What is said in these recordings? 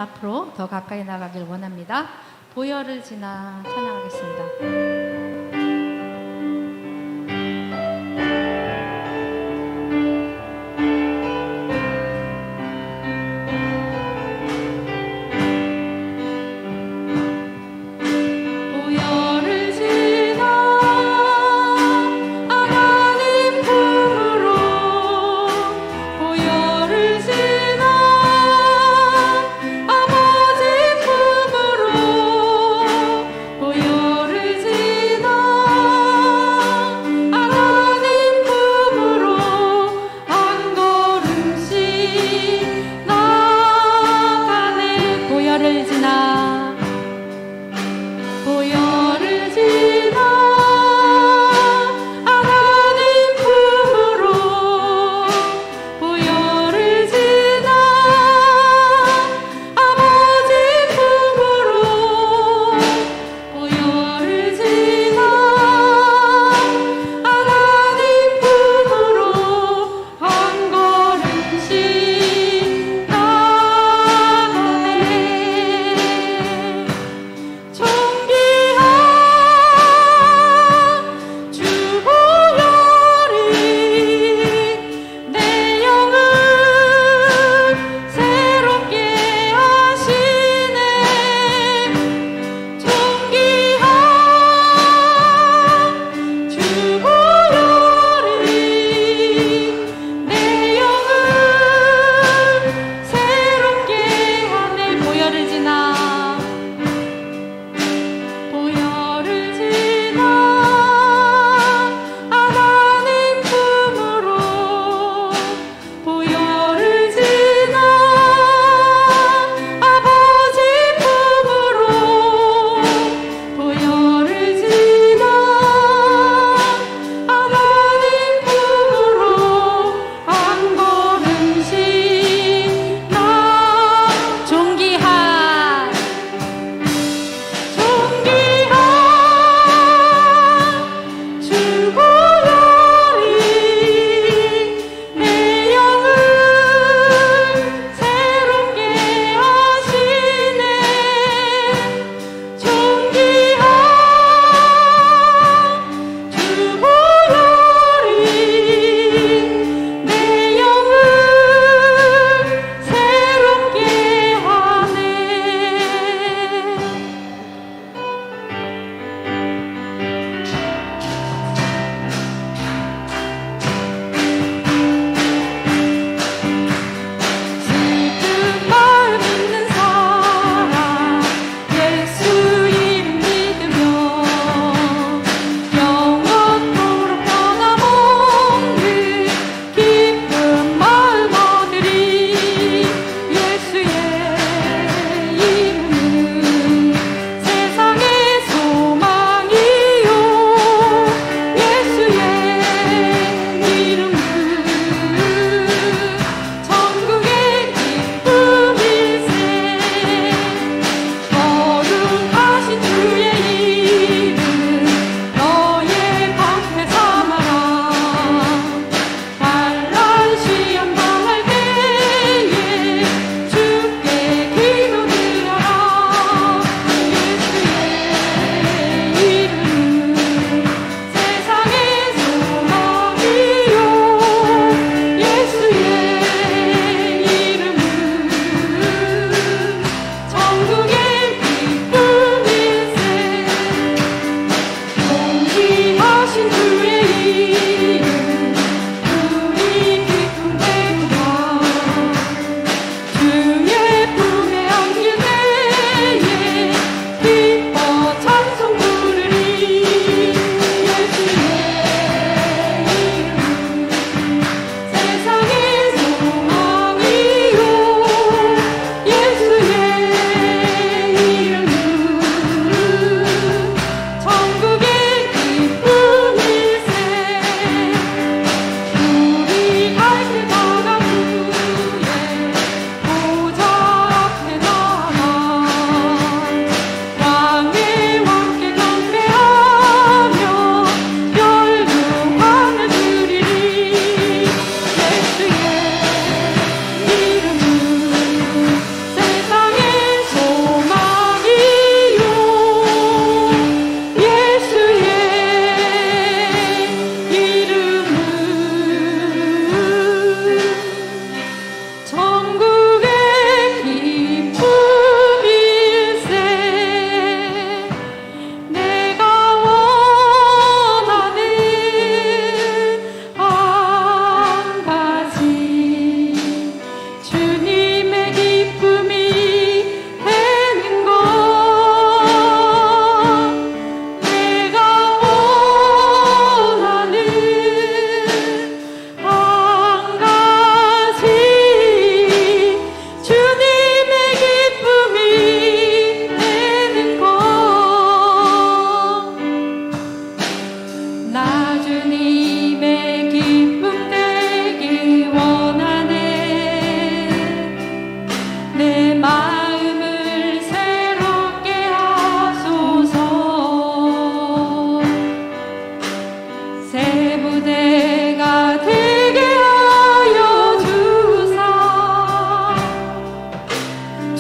앞으로 더 가까이 나가길 원합니다. 보혈을 지나 찬양하겠습니다. 보혈을 지나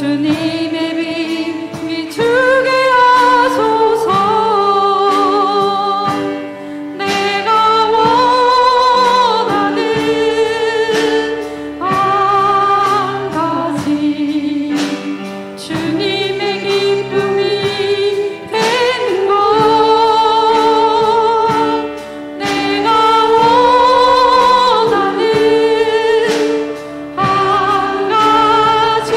주님의 빛 비추게 하소서. 내가 원하는 한 가지 주님의 기쁨이 되는 것. 내가 원하는 한 가지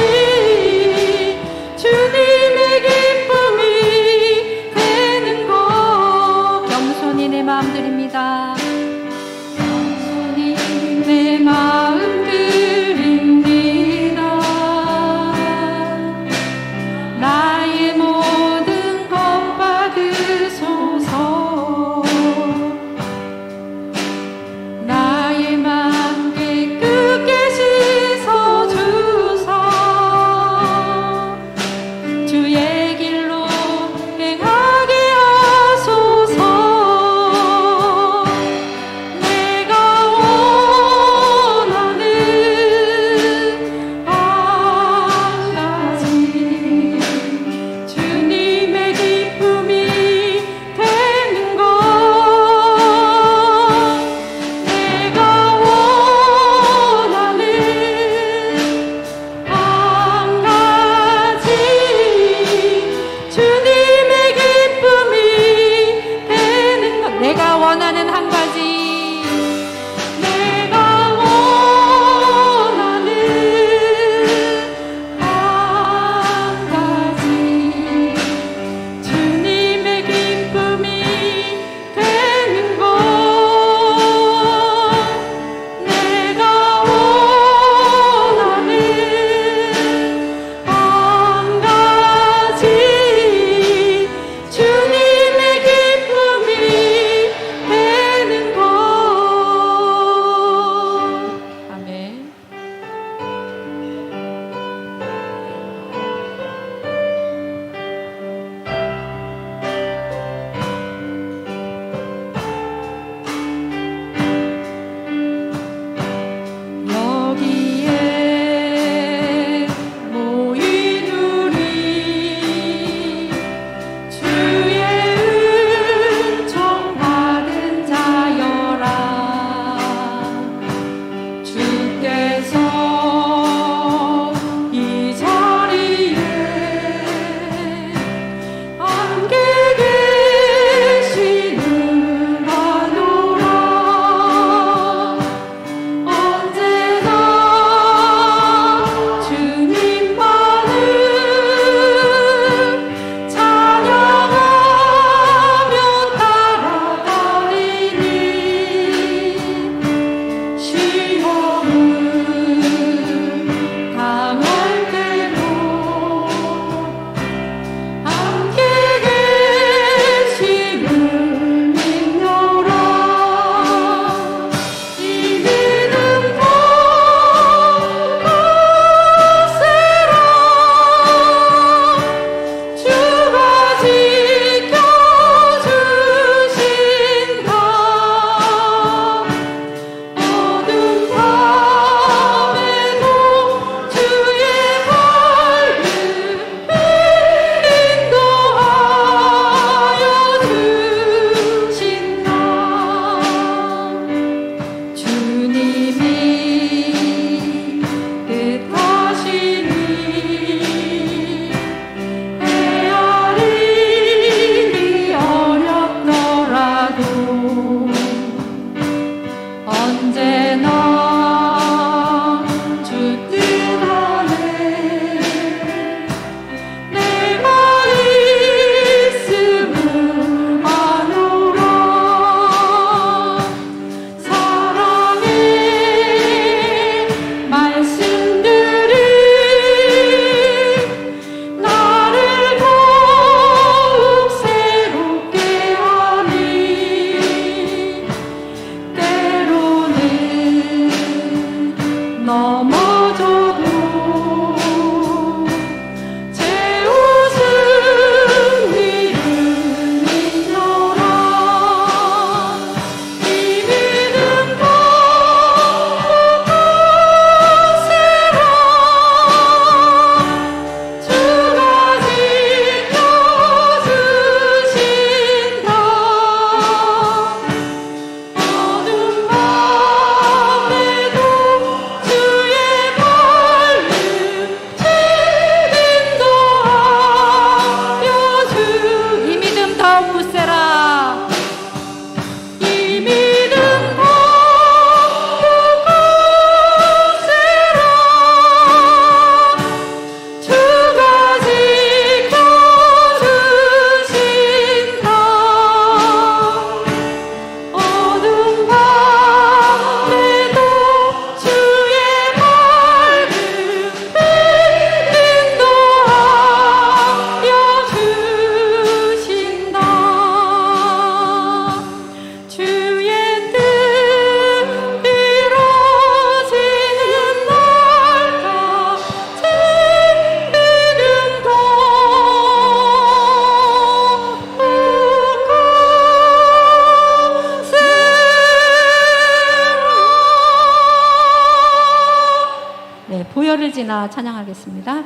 지나 찬양하겠습니다.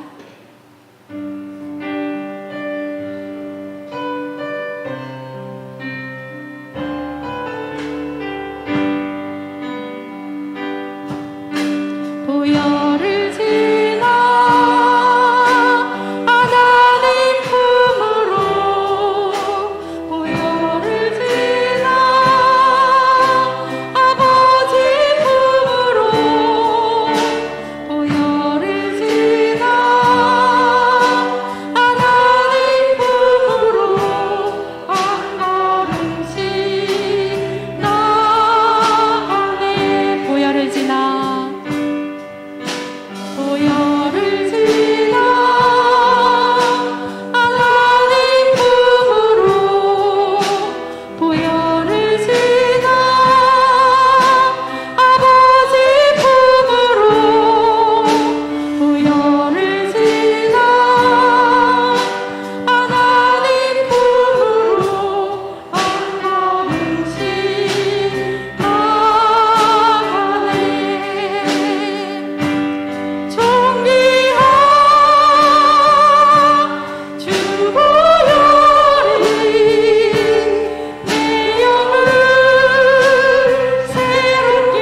보혈을 지나 하나님 품으로 보혈을 지나 아버지 품으로 보혈을 지나 하나님 품으로 한 걸음씩 나아가네. 보혈을 지나 보혈을 지나 하나님 품으로 보혈을 지나 아버지 품으로 보혈을 지나 하나님 품으로 한 걸음씩 나아가네. 존귀한 주 보혈이 내 영을 새롭게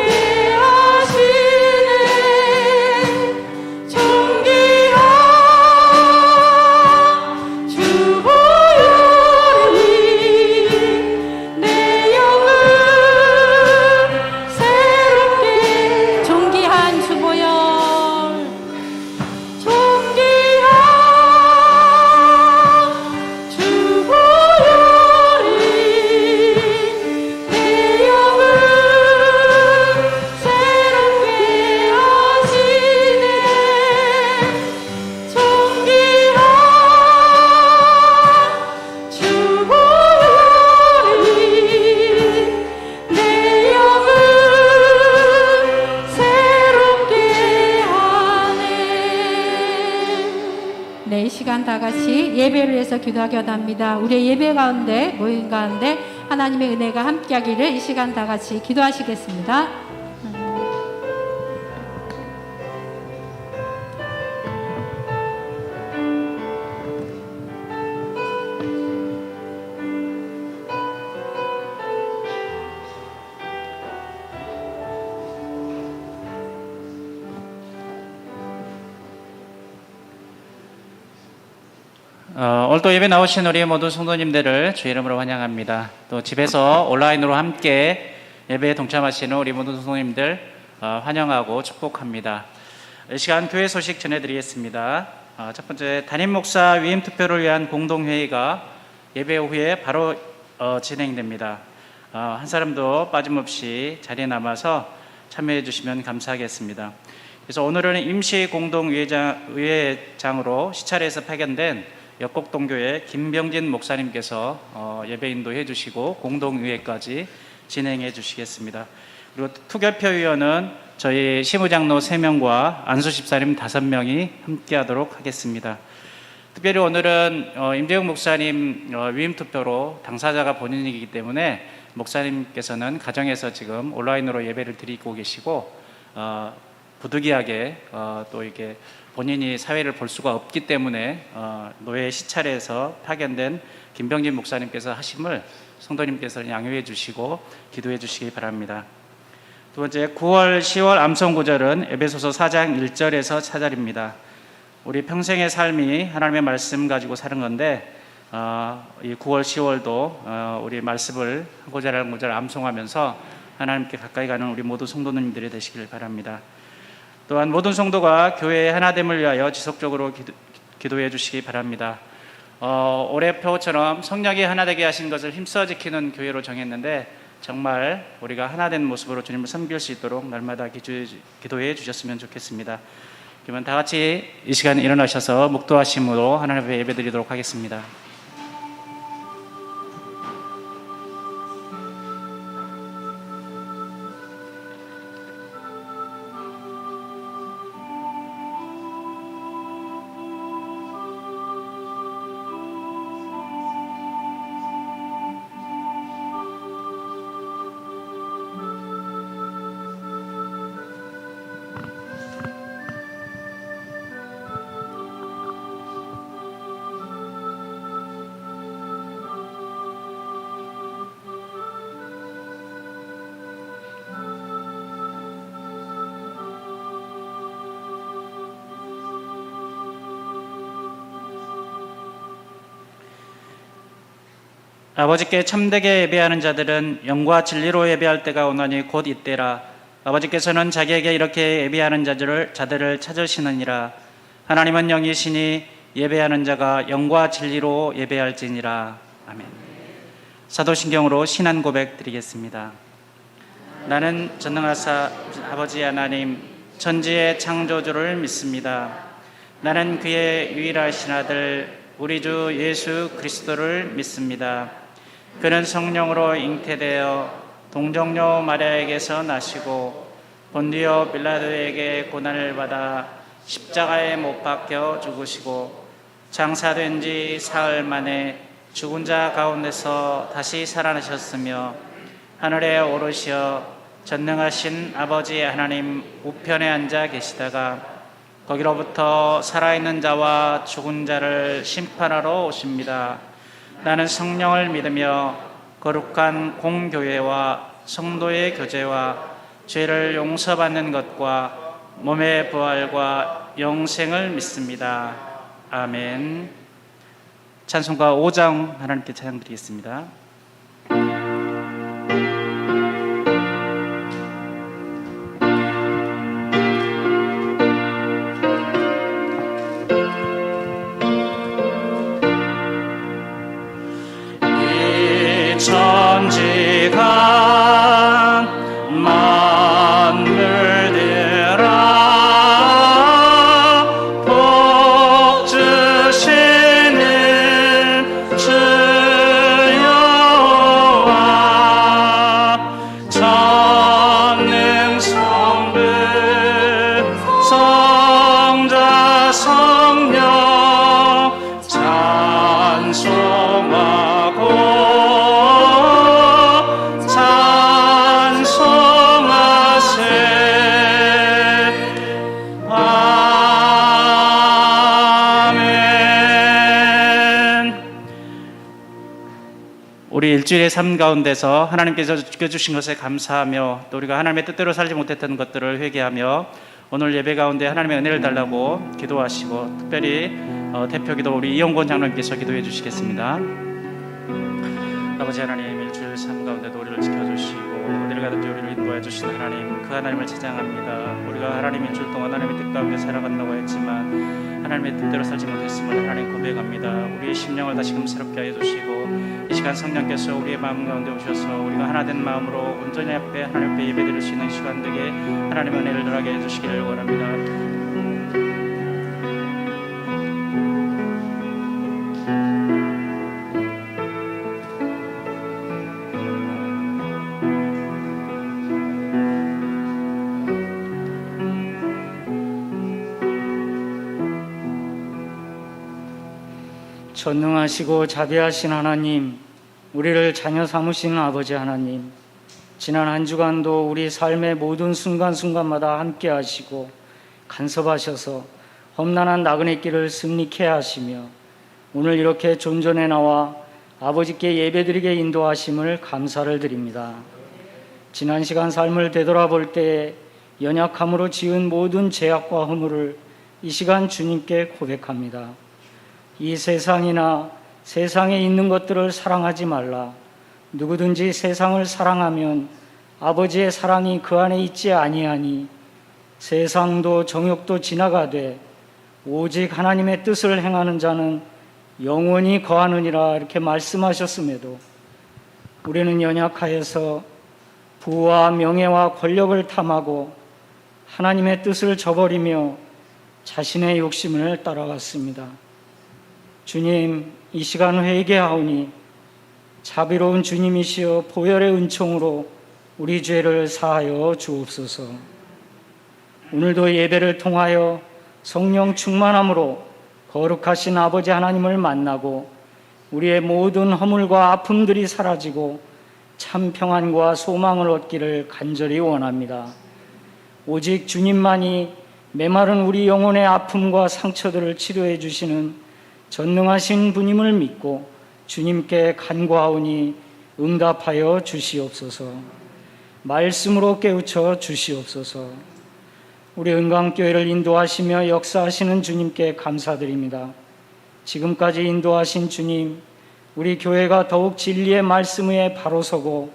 하시네. 존귀한 주 보혈이 내 영을 새롭게 존귀한 주 보혈 존귀한 주 보혈이 내 영을 새롭게 하시네. 존귀한 주 보혈이 내 영을 새롭게 하네. 네, 이 시간 다 같이 예배를 위해서 기도하기 원합니다. 우리의 예배 가운데, 모임 가운데 하나님의 은혜가 함께하기를 이 시간 다 같이 기도하시겠습니다. 오늘도 예배 나오신 우리 모든 성도님들을 주의 이름으로 환영합니다. 또 집에서 온라인으로 함께 예배에 동참하시는 우리 모든 성도님들 환영하고 축복합니다. 이 시간 교회 소식 전해드리겠습니다. 첫 번째, 담임 목사 위임 투표를 위한 공동회의가 예배 후에 바로 진행됩니다. 한 사람도 빠짐없이 자리에 남아서 참여해 주시면 감사하겠습니다. 그래서 오늘은 임시 공동의회장으로 시찰에서 파견된 역곡동교회 김병진 목사님께서 예배 인도해 주시고 공동의회까지 진행해 주시겠습니다. 그리고 투결표위원은 저희 시무장로 3명과 안수집사님 5명이 함께하도록 하겠습니다. 특별히 오늘은 임재용 목사님 위임투표로 당사자가 본인이기 때문에 목사님께서는 가정에서 지금 온라인으로 예배를 드리고 계시고 부득이하게 또 이렇게 본인이 사회를 볼 수가 없기 때문에 노예 시찰에서 파견된 김병진 목사님께서 하심을 성도님께서 양해해 주시고 기도해 주시기 바랍니다. 두 번째, 9월 10월 암송구절은 에베소서 4장 1절에서 4절입니다. 우리 평생의 삶이 하나님의 말씀 가지고 사는 건데 이 9월 10월도 우리 말씀을 한 구절 한 구절 암송하면서 하나님께 가까이 가는 우리 모든 성도님들이 되시길 바랍니다. 또한 모든 성도가 교회의 하나됨을 위하여 지속적으로 기도해 주시기 바랍니다. 올해 표처럼 성령이 하나되게 하신 것을 힘써 지키는 교회로 정했는데 정말 우리가 하나된 모습으로 주님을 섬길 수 있도록 날마다 기도해 주셨으면 좋겠습니다. 그러면 다 같이 이 시간에 일어나셔서 묵도하심으로 하나님 앞에 예배드리도록 하겠습니다. 아버지께 참되게 예배하는 자들은 영과 진리로 예배할 때가 오나니 곧 이때라. 아버지께서는 자기에게 이렇게 예배하는 자들을 찾으시느니라. 하나님은 영이시니 예배하는 자가 영과 진리로 예배할지니라. 아멘. 사도신경으로 신안 고백 드리겠습니다. 나는 전능하사 아버지 하나님 천지의 창조주를 믿습니다. 나는 그의 유일하신 아들 우리 주 예수 그리스도를 믿습니다. 그는 성령으로 잉태되어 동정녀 마리아에게서 나시고 본디오 빌라도에게 고난을 받아 십자가에 못 박혀 죽으시고 장사된 지 사흘 만에 죽은 자 가운데서 다시 살아나셨으며 하늘에 오르시어 전능하신 아버지 하나님 우편에 앉아 계시다가 거기로부터 살아있는 자와 죽은 자를 심판하러 오십니다. 나는 성령을 믿으며 거룩한 공교회와 성도의 교제와 죄를 용서받는 것과 몸의 부활과 영생을 믿습니다. 아멘. 찬송가 5장 하나님께 찬양드리겠습니다. 천지가 만물들아 복 주시는 주여와 전능 성부 성자 성령 찬송하고 우리 일주일의 삶 가운데서 하나님께서 지켜주신 것에 감사하며 또 우리가 하나님의 뜻대로 살지 못했던 것들을 회개하며 오늘 예배 가운데 하나님의 은혜를 달라고 기도하시고 특별히 대표기도 우리 이용권 장로님께서 기도해 주시겠습니다. 아버지 하나님, 일주일 삶 가운데도 우리를 지켜주시고 어디를 가든지 우리를 인도해 주신 하나님, 그 하나님을 찬양합니다. 우리가 하나님 일주일 동안 하나님의 뜻 가운데 살아간다고 했지만 하나님의 뜻대로 살지 못했음을 하나님 고백합니다. 우리의 심령을 다시금 새롭게 하여 주시고 이 시간 성령께서 우리의 마음 가운데 오셔서 우리가 하나된 마음으로 온전히 앞에 하나님 앞에 예배드릴 수 있는 시간 되게 하나님의 은혜를 더하게 해주시기를 원합니다. 전능하시고 자비하신 하나님, 우리를 자녀 삼으신 아버지 하나님, 지난 한 주간도 우리 삶의 모든 순간순간마다 함께 하시고 간섭하셔서 험난한 나그네 길을 승리케 하시며 오늘 이렇게 존전에 나와 아버지께 예배드리게 인도하심을 감사를 드립니다. 지난 시간 삶을 되돌아볼 때에 연약함으로 지은 모든 죄악과 허물을 이 시간 주님께 고백합니다. 이 세상이나 세상에 있는 것들을 사랑하지 말라. 누구든지 세상을 사랑하면 아버지의 사랑이 그 안에 있지 아니하니 세상도 정욕도 지나가되 오직 하나님의 뜻을 행하는 자는 영원히 거하느니라 이렇게 말씀하셨음에도 우리는 연약하여서 부와 명예와 권력을 탐하고 하나님의 뜻을 저버리며 자신의 욕심을 따라갔습니다. 주님, 이 시간 회개하오니 자비로운 주님이시여 보혈의 은총으로 우리 죄를 사하여 주옵소서. 오늘도 예배를 통하여 성령 충만함으로 거룩하신 아버지 하나님을 만나고 우리의 모든 허물과 아픔들이 사라지고 참 평안과 소망을 얻기를 간절히 원합니다. 오직 주님만이 메마른 우리 영혼의 아픔과 상처들을 치료해 주시는 전능하신 분임을 믿고 주님께 간구하오니 응답하여 주시옵소서. 말씀으로 깨우쳐 주시옵소서. 우리 은광교회를 인도하시며 역사하시는 주님께 감사드립니다. 지금까지 인도하신 주님, 우리 교회가 더욱 진리의 말씀 위에 바로 서고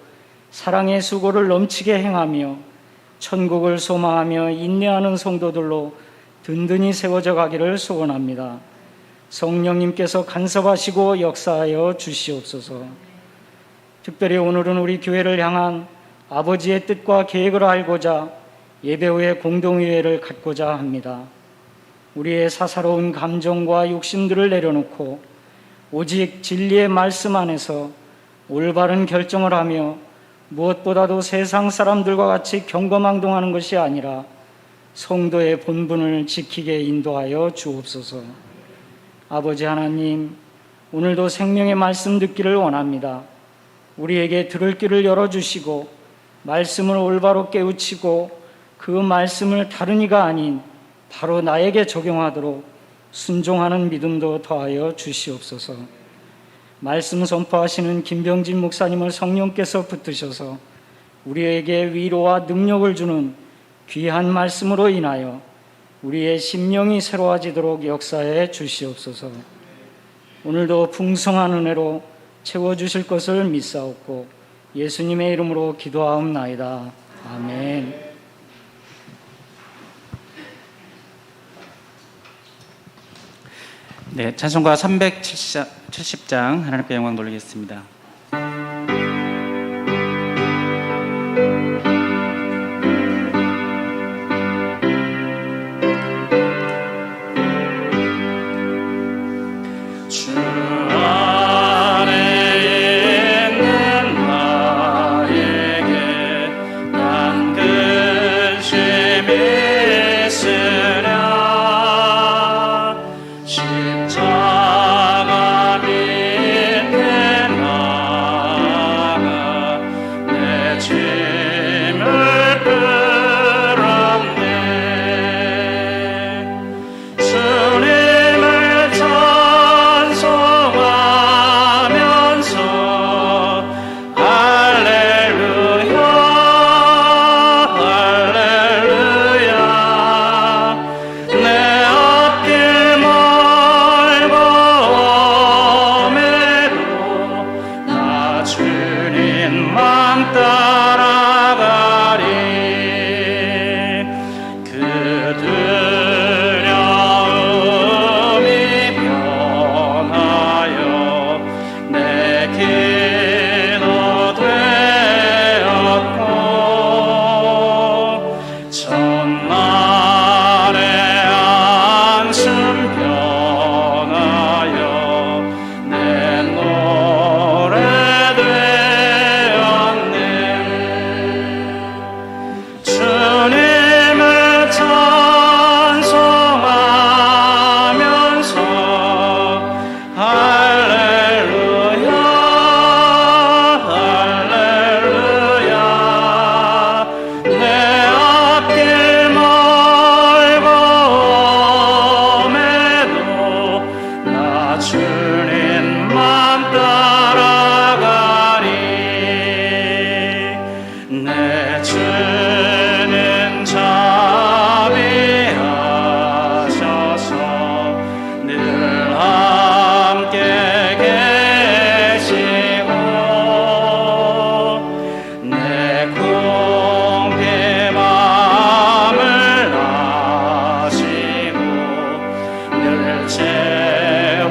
사랑의 수고를 넘치게 행하며 천국을 소망하며 인내하는 성도들로 든든히 세워져 가기를 소원합니다. 성령님께서 간섭하시고 역사하여 주시옵소서. 특별히 오늘은 우리 교회를 향한 아버지의 뜻과 계획을 알고자 예배 후에 공동의회를 갖고자 합니다. 우리의 사사로운 감정과 욕심들을 내려놓고 오직 진리의 말씀 안에서 올바른 결정을 하며 무엇보다도 세상 사람들과 같이 경거망동하는 것이 아니라 성도의 본분을 지키게 인도하여 주옵소서. 아버지 하나님, 오늘도 생명의 말씀 듣기를 원합니다. 우리에게 들을 길을 열어주시고 말씀을 올바로 깨우치고 그 말씀을 다른 이가 아닌 바로 나에게 적용하도록 순종하는 믿음도 더하여 주시옵소서. 말씀 선포하시는 김병진 목사님을 성령께서 붙드셔서 우리에게 위로와 능력을 주는 귀한 말씀으로 인하여 우리의 심령이 새로워지도록 역사해 주시옵소서. 오늘도 풍성한 은혜로 채워주실 것을 믿사옵고 예수님의 이름으로 기도하옵나이다. 아멘. 네, 찬송가 370장 하나님께 영광 돌리겠습니다.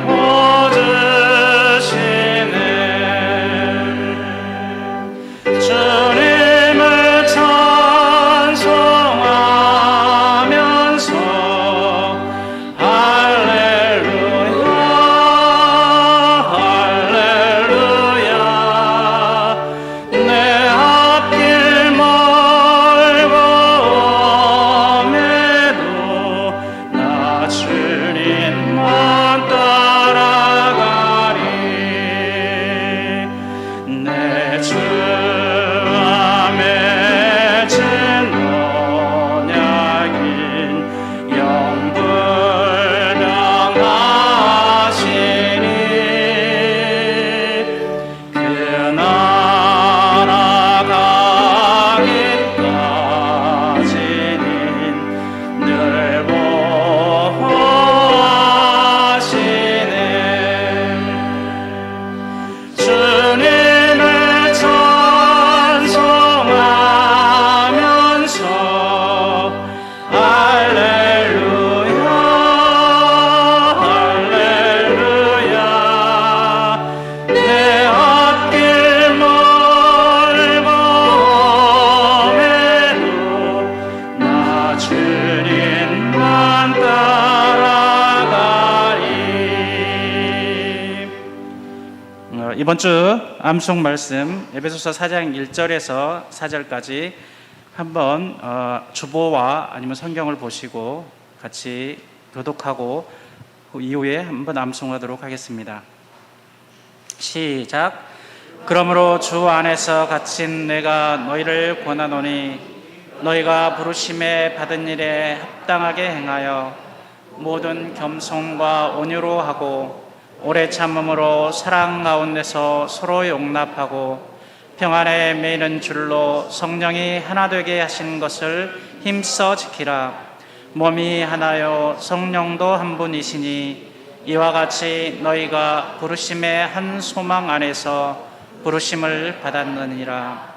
채워줘 이번 주 암송 말씀 에베소서 4장 1절에서 4절까지 한번 주보와 아니면 성경을 보시고 같이 교독하고 그 이후에 한번 암송하도록 하겠습니다. 시작. 그러므로 주 안에서 갇힌 내가 너희를 권하노니 너희가 부르심에 받은 일에 합당하게 행하여 모든 겸손과 온유로 하고 오래 참음으로 사랑 가운데서 서로 용납하고 평안에 매이는 줄로 성령이 하나 되게 하신 것을 힘써 지키라. 몸이 하나요 성령도 한 분이시니 이와 같이 너희가 부르심의 한 소망 안에서 부르심을 받았느니라.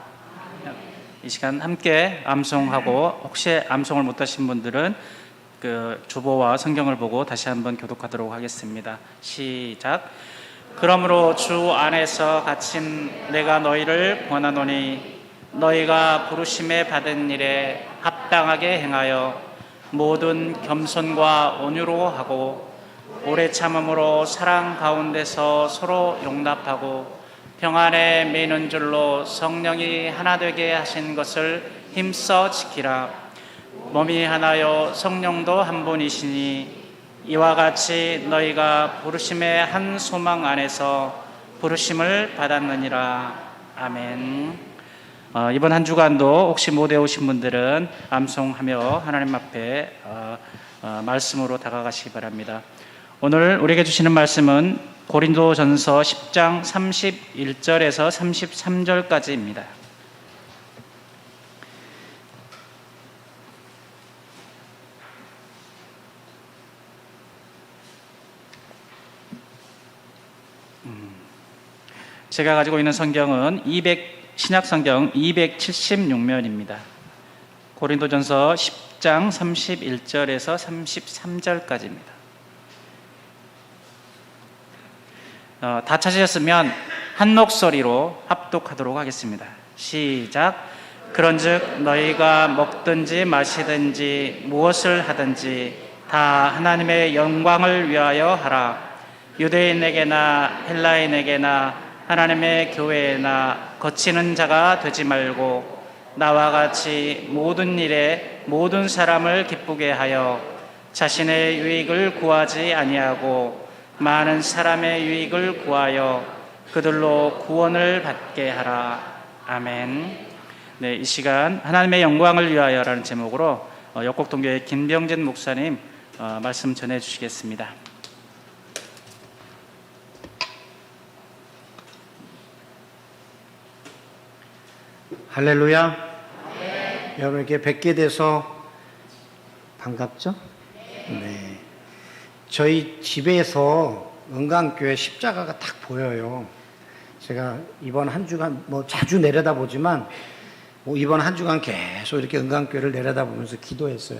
이 시간 함께 암송하고 혹시 암송을 못하신 분들은 그 주보와 성경을 보고 다시 한번 교독하도록 하겠습니다. 시작. 그러므로 주 안에서 갇힌 내가 너희를 권하노니 너희가 부르심에 받은 일에 합당하게 행하여 모든 겸손과 온유로 하고 오래 참음으로 사랑 가운데서 서로 용납하고 평안에 매이는 줄로 성령이 하나 되게 하신 것을 힘써 지키라. 몸이 하나요 성령도 한 분이시니 이와 같이 너희가 부르심의 한 소망 안에서 부르심을 받았느니라. 아멘. 이번 한 주간도 혹시 못 외우신 분들은 암송하며 하나님 앞에 말씀으로 다가가시기 바랍니다. 오늘 우리에게 주시는 말씀은 고린도전서 10장 31절에서 33절까지입니다. 제가 가지고 있는 성경은 신약성경 276면입니다. 고린도전서 10장 31절에서 33절까지입니다. 다 찾으셨으면 한 목소리로 합독하도록 하겠습니다. 시작. 그런즉 너희가 먹든지 마시든지 무엇을 하든지 다 하나님의 영광을 위하여 하라. 유대인에게나 헬라인에게나 하나님의 교회에나 거치는 자가 되지 말고 나와 같이 모든 일에 모든 사람을 기쁘게 하여 자신의 유익을 구하지 아니하고 많은 사람의 유익을 구하여 그들로 구원을 받게 하라. 아멘. 네, 이 시간 하나님의 영광을 위하여라는 제목으로 역곡동교회 김병진 목사님 말씀 전해 주시겠습니다. 할렐루야. 네. 여러분께 뵙게 돼서 반갑죠? 네. 저희 집에서 은강교회 십자가가 딱 보여요. 제가 이번 한 주간 자주 내려다보지만 이번 한 주간 계속 이렇게 은강교회를 내려다보면서 기도했어요.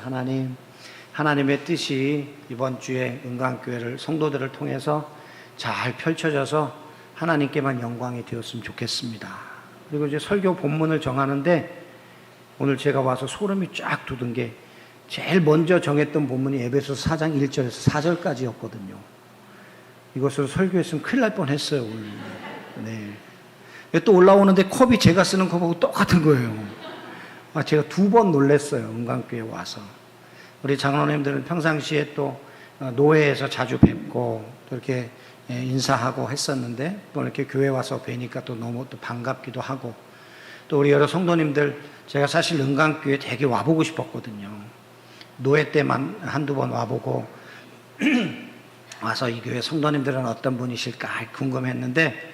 하나님의 뜻이 이번 주에 은강교회를 성도들을 통해서 잘 펼쳐져서 하나님께만 영광이 되었으면 좋겠습니다. 그리고 이제 설교 본문을 정하는데 오늘 제가 와서 소름이 쫙 돋은 게 제일 먼저 정했던 본문이 에베소서 4장 1절에서 4절까지였거든요. 이것을 설교했으면 큰일 날 뻔했어요, 오늘. 네. 또 올라오는데 컵이 제가 쓰는 컵하고 똑같은 거예요. 제가 2번 놀랐어요, 은강교회 와서. 우리 장로님들은 평상시에 또 노회에서 자주 뵙고 또 이렇게 인사하고 했었는데 또 이렇게 교회 와서 뵈니까 또 너무 또 반갑기도 하고 또 우리 여러 성도님들 제가 사실 은강교회 되게 와보고 싶었거든요. 노회 때만 한두 번 와보고 와서 이 교회 성도님들은 어떤 분이실까 궁금했는데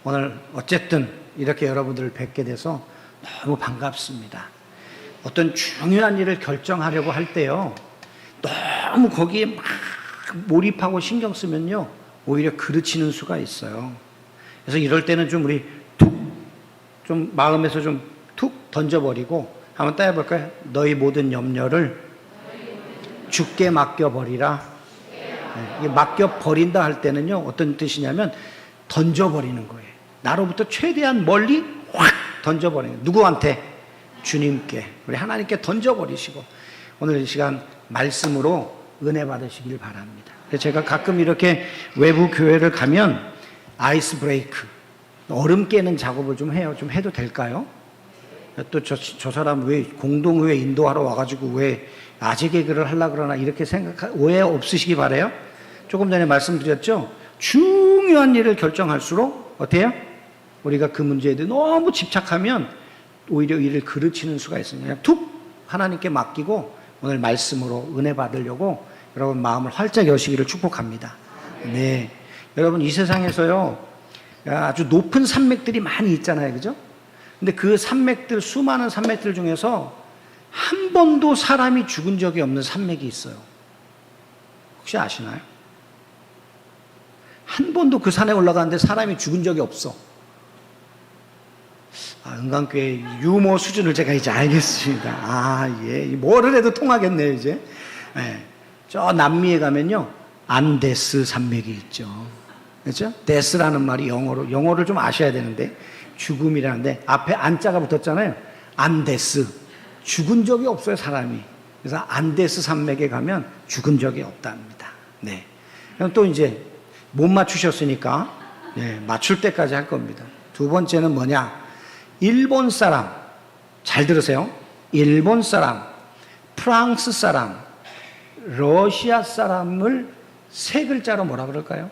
오늘 어쨌든 이렇게 여러분들을 뵙게 돼서 너무 반갑습니다. 어떤 중요한 일을 결정하려고 할 때요 너무 거기에 막 몰입하고 신경 쓰면요 오히려 그르치는 수가 있어요. 그래서 이럴 때는 좀 우리 좀 마음에서 좀 툭 던져버리고 한번 따라해볼까요? 너희 모든 염려를 주께 맡겨버리라. 네, 맡겨버린다 할 때는요 어떤 뜻이냐면 던져버리는 거예요. 나로부터 최대한 멀리 확 던져버리는 거예요. 누구한테? 주님께, 우리 하나님께 던져버리시고 오늘 이 시간 말씀으로 은혜 받으시길 바랍니다. 제가 가끔 이렇게 외부 교회를 가면 아이스 브레이크, 얼음 깨는 작업을 좀 해요. 좀 해도 될까요? 또 저 사람 왜 공동의회 인도하러 와가지고 왜 아재 개그를 하려고 그러나 이렇게 오해 없으시기 바라요. 조금 전에 말씀드렸죠. 중요한 일을 결정할수록 어때요? 우리가 그 문제에 대해 너무 집착하면 오히려 일을 그르치는 수가 있습니다. 그냥 툭 하나님께 맡기고 오늘 말씀으로 은혜 받으려고 여러분 마음을 활짝 여시기를 축복합니다. 네, 여러분 이 세상에서요 아주 높은 산맥들이 많이 있잖아요, 그죠? 근데 그 산맥들, 수많은 산맥들 중에서 한 번도 사람이 죽은 적이 없는 산맥이 있어요. 혹시 아시나요? 한 번도 그 산에 올라가는데 사람이 죽은 적이 없어. 은강교회 유머 수준을 제가 이제 알겠습니다. 예. 뭐를 해도 통하겠네요, 이제. 예. 저 남미에 가면요, 안데스 산맥이 있죠. 그렇죠? 데스라는 말이 영어를 좀 아셔야 되는데, 죽음이라는데, 앞에 안자가 붙었잖아요. 안데스. 죽은 적이 없어요, 사람이. 그래서 안데스 산맥에 가면 죽은 적이 없답니다. 네. 그럼 또 이제 못 맞추셨으니까, 네, 맞출 때까지 할 겁니다. 두 번째는 뭐냐? 일본 사람, 잘 들으세요. 일본 사람, 프랑스 사람, 러시아 사람을 세 글자로 뭐라 그럴까요?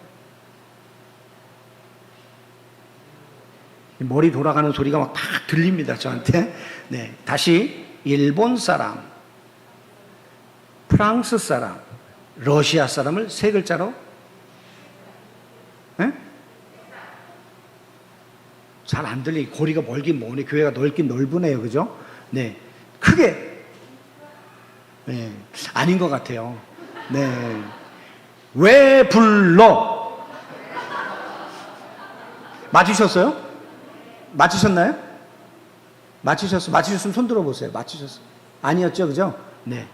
머리 돌아가는 소리가 막 팍 들립니다, 저한테. 네, 다시 일본 사람, 프랑스 사람, 러시아 사람을 세 글자로? 네? 잘 안 들리. 거리가 멀긴 머네. 교회가 넓긴 넓으네요, 그죠? 네, 크게. 네, 아닌 것 같아요. 네, 왜 불러? 맞으셨어요? 맞으셨나요? 맞으셨으면 손 들어보세요. 맞으셨어요? 아니었죠, 그죠? 네.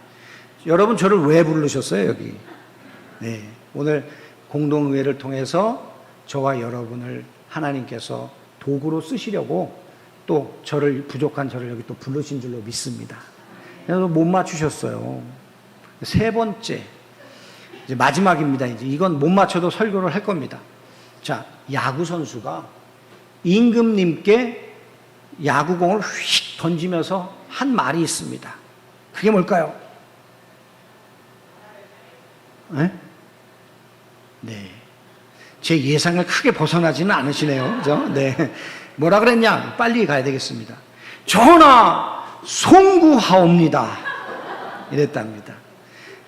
여러분 저를 왜 부르셨어요, 여기? 네. 오늘 공동의회를 통해서 저와 여러분을 하나님께서 도구로 쓰시려고 또 부족한 저를 여기 또 부르신 줄로 믿습니다. 그래서 못 맞추셨어요. 세 번째, 이제 마지막입니다. 이제 이건 못 맞춰도 설교를 할 겁니다. 자, 야구 선수가 임금님께 야구공을 휙 던지면서 한 말이 있습니다. 그게 뭘까요? 네? 네. 제 예상을 크게 벗어나지는 않으시네요. 그죠? 네. 뭐라 그랬냐? 빨리 가야 되겠습니다. 전하, 송구하옵니다. 이랬답니다.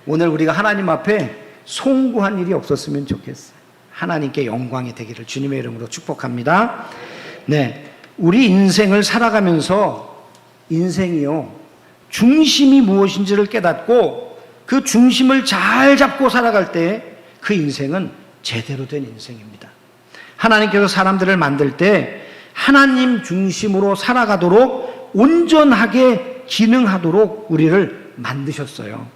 오늘 우리가 하나님 앞에 송구한 일이 없었으면 좋겠어요. 하나님께 영광이 되기를 주님의 이름으로 축복합니다. 네. 우리 인생을 살아가면서 인생이요, 중심이 무엇인지를 깨닫고 그 중심을 잘 잡고 살아갈 때 그 인생은 제대로 된 인생입니다. 하나님께서 사람들을 만들 때 하나님 중심으로 살아가도록 온전하게 기능하도록 우리를 만드셨어요.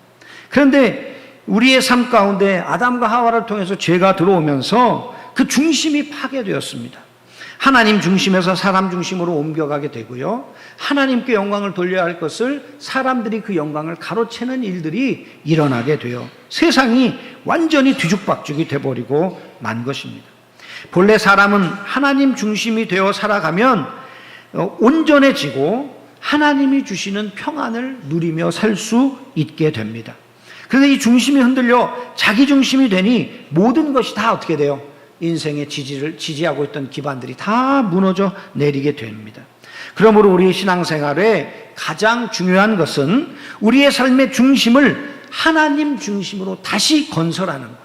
그런데 우리의 삶 가운데 아담과 하와를 통해서 죄가 들어오면서 그 중심이 파괴되었습니다. 하나님 중심에서 사람 중심으로 옮겨가게 되고요, 하나님께 영광을 돌려야 할 것을 사람들이 그 영광을 가로채는 일들이 일어나게 돼요. 세상이 완전히 뒤죽박죽이 돼버리고 만 것입니다. 본래 사람은 하나님 중심이 되어 살아가면 온전해지고 하나님이 주시는 평안을 누리며 살 수 있게 됩니다. 그런데 이 중심이 흔들려 자기 중심이 되니 모든 것이 다 어떻게 돼요? 인생의 지지하고 있던 기반들이 다 무너져 내리게 됩니다. 그러므로 우리 신앙생활에 가장 중요한 것은 우리의 삶의 중심을 하나님 중심으로 다시 건설하는 거예요.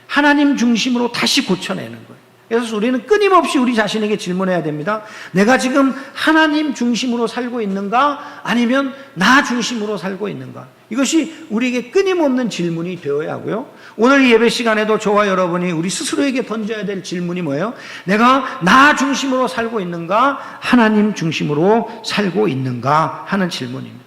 하나님 중심으로 다시 고쳐내는 거예요. 그래서 우리는 끊임없이 우리 자신에게 질문해야 됩니다. 내가 지금 하나님 중심으로 살고 있는가? 아니면 나 중심으로 살고 있는가? 이것이 우리에게 끊임없는 질문이 되어야 하고요. 오늘 예배 시간에도 저와 여러분이 우리 스스로에게 던져야 될 질문이 뭐예요? 내가 나 중심으로 살고 있는가? 하나님 중심으로 살고 있는가? 하는 질문입니다.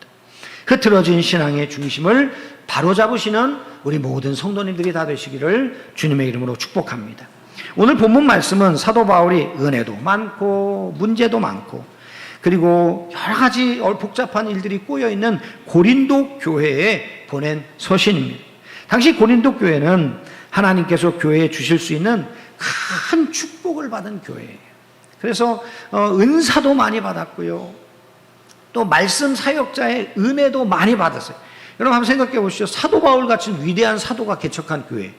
흐트러진 신앙의 중심을 바로잡으시는 우리 모든 성도님들이 다 되시기를 주님의 이름으로 축복합니다. 오늘 본문 말씀은 사도 바울이 은혜도 많고 문제도 많고 그리고 여러 가지 복잡한 일들이 꼬여있는 고린도 교회에 보낸 서신입니다. 당시 고린도 교회는 하나님께서 교회에 주실 수 있는 큰 축복을 받은 교회예요. 그래서 은사도 많이 받았고요. 또 말씀 사역자의 은혜도 많이 받았어요. 여러분 한번 생각해 보시죠. 사도 바울 같은 위대한 사도가 개척한 교회,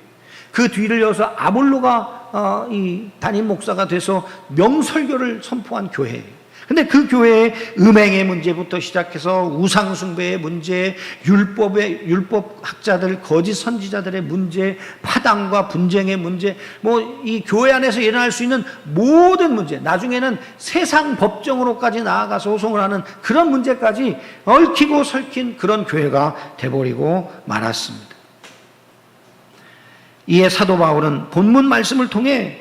그 뒤를 이어서 아볼로가 이 담임 목사가 돼서 명설교를 선포한 교회예요. 근데 그 교회의 음행의 문제부터 시작해서 우상숭배의 문제, 율법학자들, 거짓 선지자들의 문제, 파당과 분쟁의 문제, 뭐 이 교회 안에서 일어날 수 있는 모든 문제, 나중에는 세상 법정으로까지 나아가서 소송을 하는 그런 문제까지 얽히고 설킨 그런 교회가 돼버리고 말았습니다. 이에 사도 바울은 본문 말씀을 통해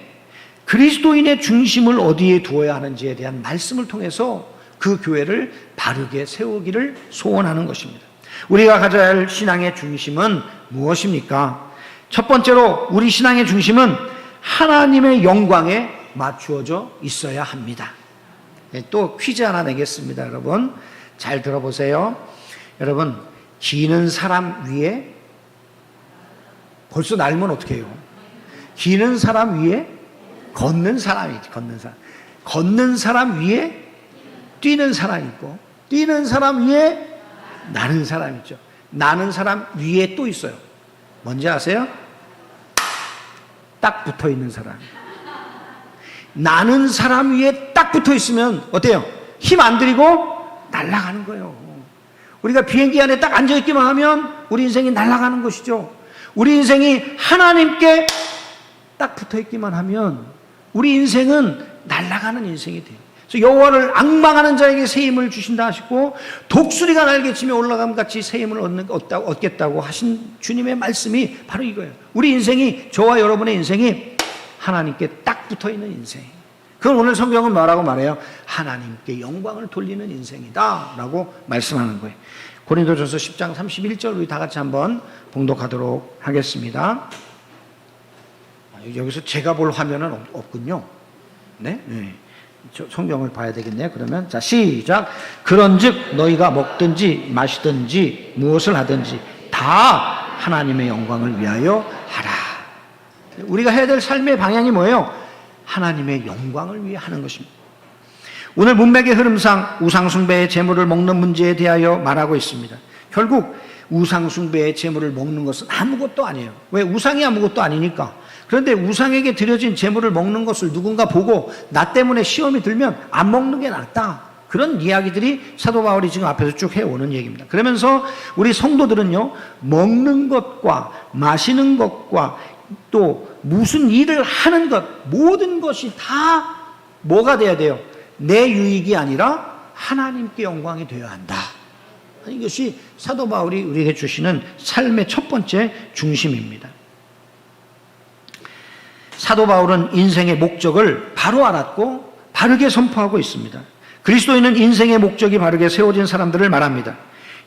그리스도인의 중심을 어디에 두어야 하는지에 대한 말씀을 통해서 그 교회를 바르게 세우기를 소원하는 것입니다. 우리가 가져야 할 신앙의 중심은 무엇입니까? 첫 번째로 우리 신앙의 중심은 하나님의 영광에 맞추어져 있어야 합니다. 또 퀴즈 하나 내겠습니다. 여러분 잘 들어보세요. 여러분, 기는 사람 위에, 벌써 날면 어떻게 해요? 기는 사람 위에 걷는 사람이지, 걷는 사람. 걷는 사람 위에 뛰는 사람이 있고, 뛰는 사람 위에 나는 사람이 있죠. 나는 사람 위에 또 있어요. 뭔지 아세요? 딱 붙어 있는 사람. 나는 사람 위에 딱 붙어 있으면 어때요? 힘 안 들이고 날아가는 거예요. 우리가 비행기 안에 딱 앉아 있기만 하면 우리 인생이 날아가는 것이죠. 우리 인생이 하나님께 딱 붙어 있기만 하면 우리 인생은 날아가는 인생이 돼요. 그래서 여호와를 앙망하는 자에게 새 힘을 주신다 하시고, 독수리가 날개치며 올라감 같이 새 힘을 얻겠다고 하신 주님의 말씀이 바로 이거예요. 우리 인생이, 저와 여러분의 인생이 하나님께 딱 붙어 있는 인생. 그건 오늘 성경은 뭐라고 말해요? 하나님께 영광을 돌리는 인생이다 라고 말씀하는 거예요. 고린도전서 10장 31절 우리 다 같이 한번 봉독하도록 하겠습니다. 여기서 제가 볼 화면은 없군요. 네? 네. 성경을 봐야 되겠네요. 그러면 자, 시작. 그런즉 너희가 먹든지 마시든지 무엇을 하든지 다 하나님의 영광을 위하여 하라. 우리가 해야 될 삶의 방향이 뭐예요? 하나님의 영광을 위해 하는 것입니다. 오늘 문맥의 흐름상 우상숭배의 제물을 먹는 문제에 대하여 말하고 있습니다. 결국 우상숭배의 제물을 먹는 것은 아무것도 아니에요. 왜? 우상이 아무것도 아니니까. 그런데 우상에게 드려진 제물을 먹는 것을 누군가 보고 나 때문에 시험이 들면 안 먹는 게 낫다. 그런 이야기들이 사도 바울이 지금 앞에서 쭉 해오는 얘기입니다. 그러면서 우리 성도들은요, 먹는 것과 마시는 것과 또 무슨 일을 하는 것, 모든 것이 다 뭐가 돼야 돼요? 내 유익이 아니라 하나님께 영광이 되어야 한다. 이것이 사도 바울이 우리에게 주시는 삶의 첫 번째 중심입니다. 사도 바울은 인생의 목적을 바로 알았고 바르게 선포하고 있습니다. 그리스도인은 인생의 목적이 바르게 세워진 사람들을 말합니다.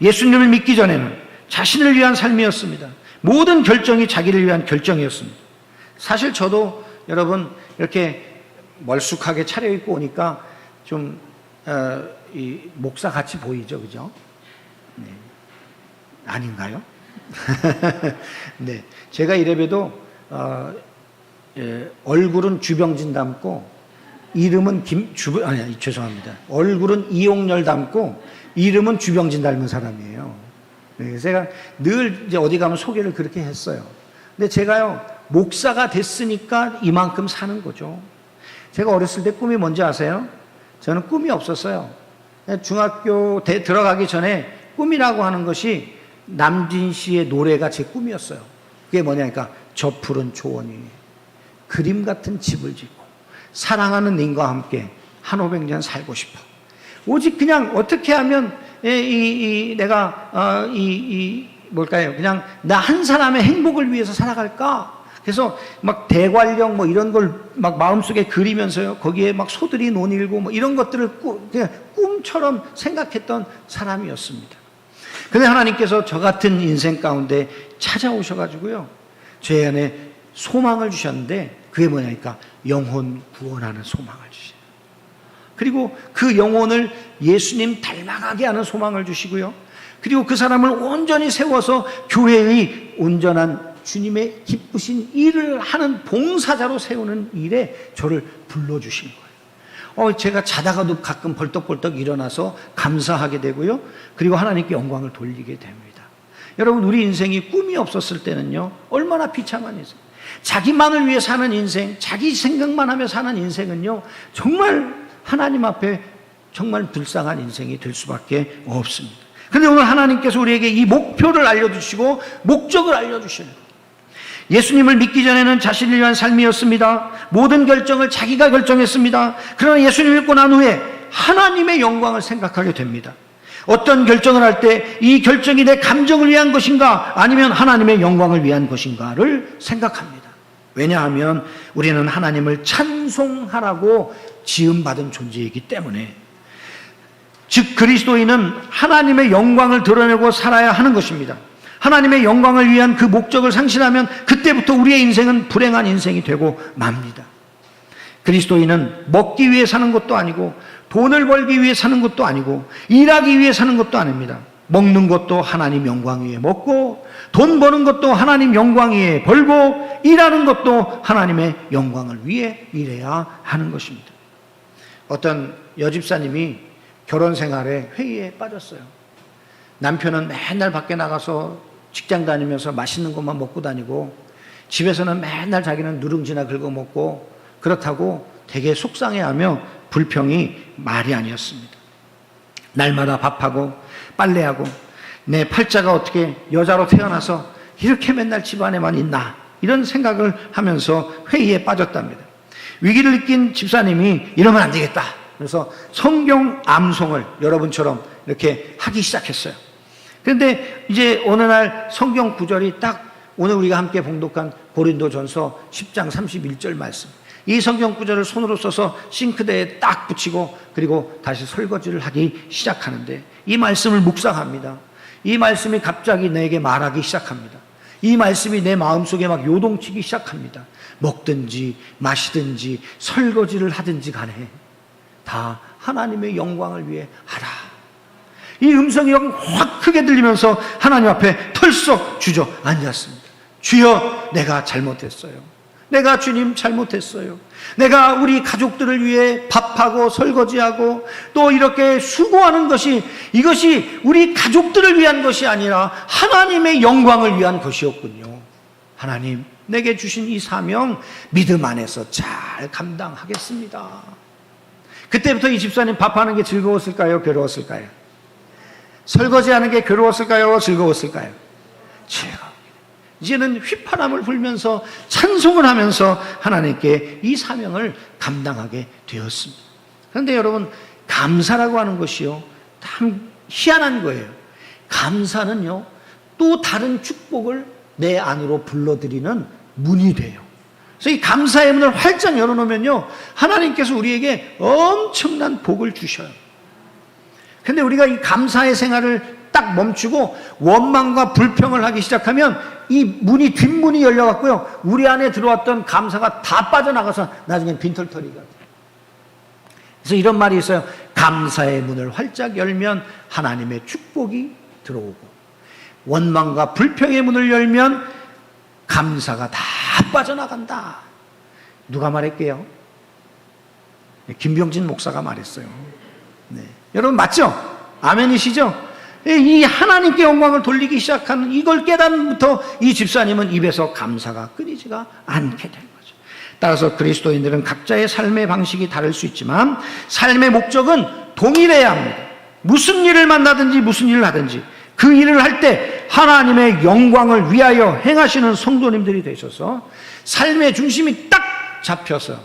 예수님을 믿기 전에는 자신을 위한 삶이었습니다. 모든 결정이 자기를 위한 결정이었습니다. 사실 저도 여러분 이렇게 멀쑥하게 차려입고 오니까 좀 이 목사 같이 보이죠, 그죠? 네. 아닌가요? 네, 제가 이래봬도 얼굴은 주병진 닮고 이름은 죄송합니다. 얼굴은 이용렬 닮고 이름은 주병진 닮은 사람이에요. 그래서 제가 늘 이제 어디 가면 소개를 그렇게 했어요. 근데 제가요, 목사가 됐으니까 이만큼 사는 거죠. 제가 어렸을 때 꿈이 뭔지 아세요? 저는 꿈이 없었어요. 중학교 들어가기 전에 꿈이라고 하는 것이 남진 씨의 노래가 제 꿈이었어요. 그게 뭐냐니까, 저 푸른 초원 위에 그림 같은 집을 짓고 사랑하는 님과 함께 한오백년 살고 싶어. 오직 그냥 어떻게 하면 내가 뭘까요? 그냥 나 한 사람의 행복을 위해서 살아갈까? 그래서 막 대관령 뭐 이런 걸 막 마음속에 그리면서요, 거기에 막 소들이 논일고 뭐 이런 것들을 그냥 꿈처럼 생각했던 사람이었습니다. 근데 하나님께서 저 같은 인생 가운데 찾아오셔가지고요, 제 안에 소망을 주셨는데, 그게 뭐냐니까 영혼 구원하는 소망을 주셔요. 그리고 그 영혼을 예수님 닮아가게 하는 소망을 주시고요, 그리고 그 사람을 온전히 세워서 교회의 온전한 주님의 기쁘신 일을 하는 봉사자로 세우는 일에 저를 불러주신 거예요. 제가 자다가도 가끔 벌떡벌떡 일어나서 감사하게 되고요. 그리고 하나님께 영광을 돌리게 됩니다. 여러분, 우리 인생이 꿈이 없었을 때는요, 얼마나 비참한 인생. 자기만을 위해 사는 인생, 자기 생각만 하며 사는 인생은요, 정말 하나님 앞에 정말 불쌍한 인생이 될 수밖에 없습니다. 그런데 오늘 하나님께서 우리에게 이 목표를 알려주시고 목적을 알려주시는 거예요. 예수님을 믿기 전에는 자신을 위한 삶이었습니다. 모든 결정을 자기가 결정했습니다. 그러나 예수님을 믿고 난 후에 하나님의 영광을 생각하게 됩니다. 어떤 결정을 할 때 이 결정이 내 감정을 위한 것인가 아니면 하나님의 영광을 위한 것인가를 생각합니다. 왜냐하면 우리는 하나님을 찬송하라고 지음받은 존재이기 때문에, 즉 그리스도인은 하나님의 영광을 드러내고 살아야 하는 것입니다. 하나님의 영광을 위한 그 목적을 상실하면 그때부터 우리의 인생은 불행한 인생이 되고 맙니다. 그리스도인은 먹기 위해 사는 것도 아니고 돈을 벌기 위해 사는 것도 아니고 일하기 위해 사는 것도 아닙니다. 먹는 것도 하나님 영광 위해 먹고, 돈 버는 것도 하나님 영광 위해 벌고, 일하는 것도 하나님의 영광을 위해 일해야 하는 것입니다. 어떤 여집사님이 결혼 생활에 회의에 빠졌어요. 남편은 맨날 밖에 나가서 직장 다니면서 맛있는 것만 먹고 다니고, 집에서는 맨날 자기는 누룽지나 긁어 먹고, 그렇다고 되게 속상해하며 불평이 말이 아니었습니다. 날마다 밥하고 빨래하고, 내 팔자가 어떻게 여자로 태어나서 이렇게 맨날 집안에만 있나, 이런 생각을 하면서 회의에 빠졌답니다. 위기를 느낀 집사님이 이러면 안 되겠다, 그래서 성경 암송을 여러분처럼 이렇게 하기 시작했어요. 그런데 이제 어느 날 성경 구절이 딱 오늘 우리가 함께 봉독한 고린도전서 10장 31절 말씀, 이 성경 구절을 손으로 써서 싱크대에 딱 붙이고 그리고 다시 설거지를 하기 시작하는데, 이 말씀을 묵상합니다. 이 말씀이 갑자기 내게 말하기 시작합니다. 이 말씀이 내 마음속에 막 요동치기 시작합니다. 먹든지 마시든지 설거지를 하든지 간에 다 하나님의 영광을 위해 하라. 이 음성이 확 크게 들리면서 하나님 앞에 털썩 주저앉았습니다. 주여, 내가 잘못했어요. 내가 주님 잘못했어요. 내가 우리 가족들을 위해 밥하고 설거지하고 또 이렇게 수고하는 것이, 이것이 우리 가족들을 위한 것이 아니라 하나님의 영광을 위한 것이었군요. 하나님, 내게 주신 이 사명 믿음 안에서 잘 감당하겠습니다. 그때부터 이 집사님 밥하는 게 즐거웠을까요? 괴로웠을까요? 설거지하는 게 괴로웠을까요? 즐거웠을까요? 즐거워. 이제는 휘파람을 불면서 찬송을 하면서 하나님께 이 사명을 감당하게 되었습니다. 그런데 여러분, 감사라고 하는 것이요, 참 희한한 거예요. 감사는요, 또 다른 축복을 내 안으로 불러들이는 문이 돼요. 그래서 이 감사의 문을 활짝 열어놓으면요, 하나님께서 우리에게 엄청난 복을 주셔요. 근데 우리가 이 감사의 생활을 딱 멈추고 원망과 불평을 하기 시작하면 이 문이, 뒷문이 열려갖고요, 우리 안에 들어왔던 감사가 다 빠져나가서 나중엔 빈털터리가 돼요. 그래서 이런 말이 있어요. 감사의 문을 활짝 열면 하나님의 축복이 들어오고, 원망과 불평의 문을 열면 감사가 다 빠져나간다. 누가 말했게요? 김병진 목사가 말했어요. 네. 여러분 맞죠? 아멘이시죠? 이 하나님께 영광을 돌리기 시작하는 이걸 깨달음부터 이 집사님은 입에서 감사가 끊이지가 않게 된 거죠. 따라서 그리스도인들은 각자의 삶의 방식이 다를 수 있지만 삶의 목적은 동일해야 합니다. 무슨 일을 만나든지 무슨 일을 하든지 그 일을 할 때 하나님의 영광을 위하여 행하시는 성도님들이 되셔서 삶의 중심이 딱 잡혀서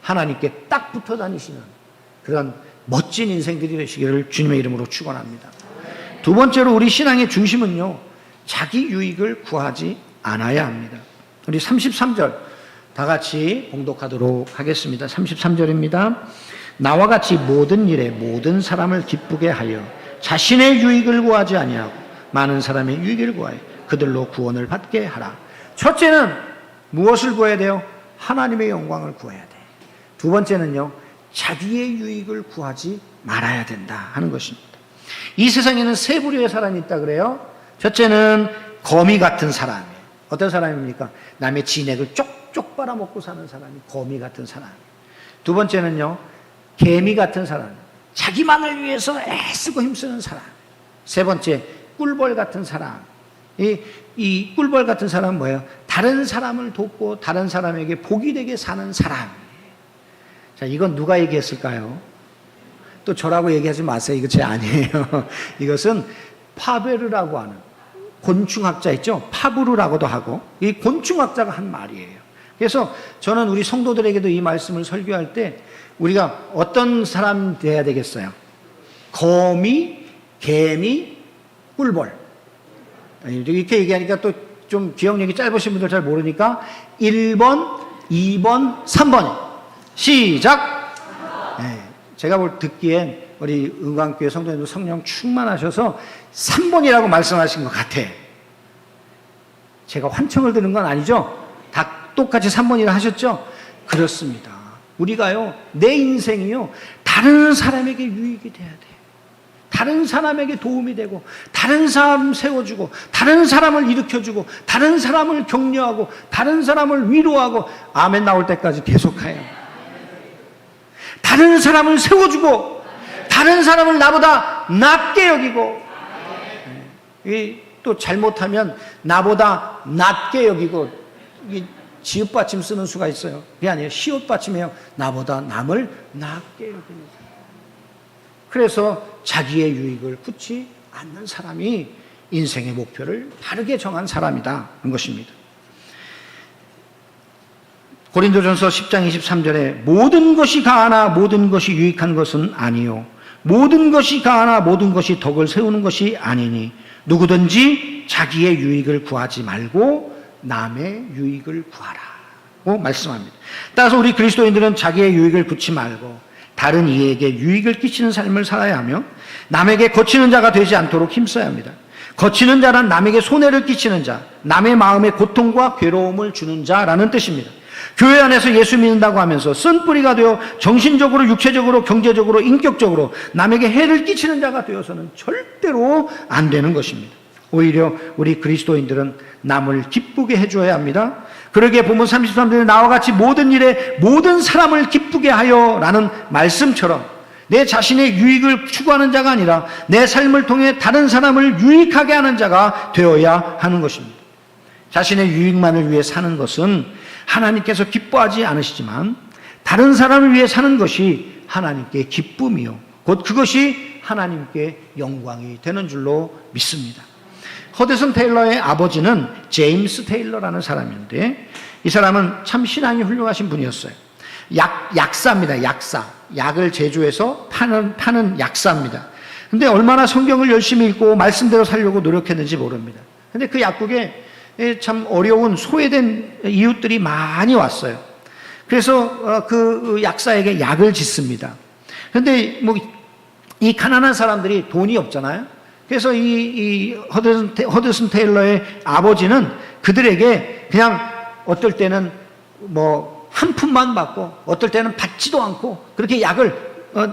하나님께 딱 붙어 다니시는 그런 멋진 인생들이 되시기를 주님의 이름으로 축원합니다. 두 번째로 우리 신앙의 중심은요, 자기 유익을 구하지 않아야 합니다. 우리 33절 다 같이 봉독하도록 하겠습니다. 33절입니다. 나와 같이 모든 일에 모든 사람을 기쁘게 하여 자신의 유익을 구하지 아니하고 많은 사람의 유익을 구하여 그들로 구원을 받게 하라. 첫째는 무엇을 구해야 돼요? 하나님의 영광을 구해야 돼. 두 번째는요, 자기의 유익을 구하지 말아야 된다 하는 것입니다. 이 세상에는 세 부류의 사람이 있다 그래요. 첫째는 거미 같은 사람이에요. 어떤 사람입니까? 남의 진액을 쪽쪽 빨아먹고 사는 사람이 거미 같은 사람이에요. 두 번째는요, 개미 같은 사람, 자기만을 위해서 애쓰고 힘쓰는 사람. 세 번째, 꿀벌 같은 사람. 이 꿀벌 같은 사람은 뭐예요? 다른 사람을 돕고 다른 사람에게 복이 되게 사는 사람. 자, 이건 누가 얘기했을까요? 또 저라고 얘기하지 마세요. 이거 제 아니에요. 이것은 파베르라고 하는 곤충학자 있죠? 파브르라고도 하고, 이 곤충학자가 한 말이에요. 그래서 저는 우리 성도들에게도 이 말씀을 설교할 때 우리가 어떤 사람 돼야 되겠어요? 거미, 개미, 꿀벌. 이렇게 얘기하니까 또 좀 기억력이 짧으신 분들 잘 모르니까 1번, 2번, 3번. 시작! 네, 제가 듣기엔 우리 은광교회 성도님들 성령 충만하셔서 3번이라고 말씀하신 것 같아. 제가 환청을 드는 건 아니죠? 다 똑같이 3번이라 하셨죠? 그렇습니다. 우리가요, 내 인생이요, 다른 사람에게 유익이 돼야 돼. 다른 사람에게 도움이 되고, 다른 사람 세워주고, 다른 사람을 일으켜주고, 다른 사람을 격려하고, 다른 사람을 위로하고, 아멘 나올 때까지 계속해요. 다른 사람을 세워주고, 다른 사람을 나보다 낮게 여기고, 또 잘못하면 나보다 낮게 여기고, 지읒받침 쓰는 수가 있어요. 그게 아니에요. 시옷받침이에요. 나보다 남을 낮게 여기는 사람. 그래서 자기의 유익을 굳지 않는 사람이 인생의 목표를 바르게 정한 사람이다 하는 것입니다. 고린도전서 10장 23절에 모든 것이 가하나 모든 것이 유익한 것은 아니요 모든 것이 가하나 모든 것이 덕을 세우는 것이 아니니 누구든지 자기의 유익을 구하지 말고 남의 유익을 구하라고 말씀합니다. 따라서 우리 그리스도인들은 자기의 유익을 구치 말고 다른 이에게 유익을 끼치는 삶을 살아야 하며 남에게 거치는 자가 되지 않도록 힘써야 합니다. 거치는 자란 남에게 손해를 끼치는 자, 남의 마음에 고통과 괴로움을 주는 자라는 뜻입니다. 교회 안에서 예수 믿는다고 하면서 쓴뿌리가 되어 정신적으로, 육체적으로, 경제적으로, 인격적으로 남에게 해를 끼치는 자가 되어서는 절대로 안 되는 것입니다. 오히려 우리 그리스도인들은 남을 기쁘게 해줘야 합니다. 그러기에 본문 33절에 나와 같이 모든 일에 모든 사람을 기쁘게 하여 라는 말씀처럼 내 자신의 유익을 추구하는 자가 아니라 내 삶을 통해 다른 사람을 유익하게 하는 자가 되어야 하는 것입니다. 자신의 유익만을 위해 사는 것은 하나님께서 기뻐하지 않으시지만 다른 사람을 위해 사는 것이 하나님께 기쁨이요 곧 그것이 하나님께 영광이 되는 줄로 믿습니다. 허드슨 테일러의 아버지는 제임스 테일러라는 사람인데 이 사람은 참 신앙이 훌륭하신 분이었어요. 약사입니다. 약사. 약을 제조해서 파는 약사입니다. 근데 얼마나 성경을 열심히 읽고 말씀대로 살려고 노력했는지 모릅니다. 근데 그 약국에 참 어려운 소외된 이웃들이 많이 왔어요. 그래서 그 약사에게 약을 짓습니다. 근데 뭐 이 가난한 사람들이 돈이 없잖아요. 그래서 이 허드슨 테일러의 아버지는 그들에게 그냥 어떨 때는 뭐 한 푼만 받고 어떨 때는 받지도 않고 그렇게 약을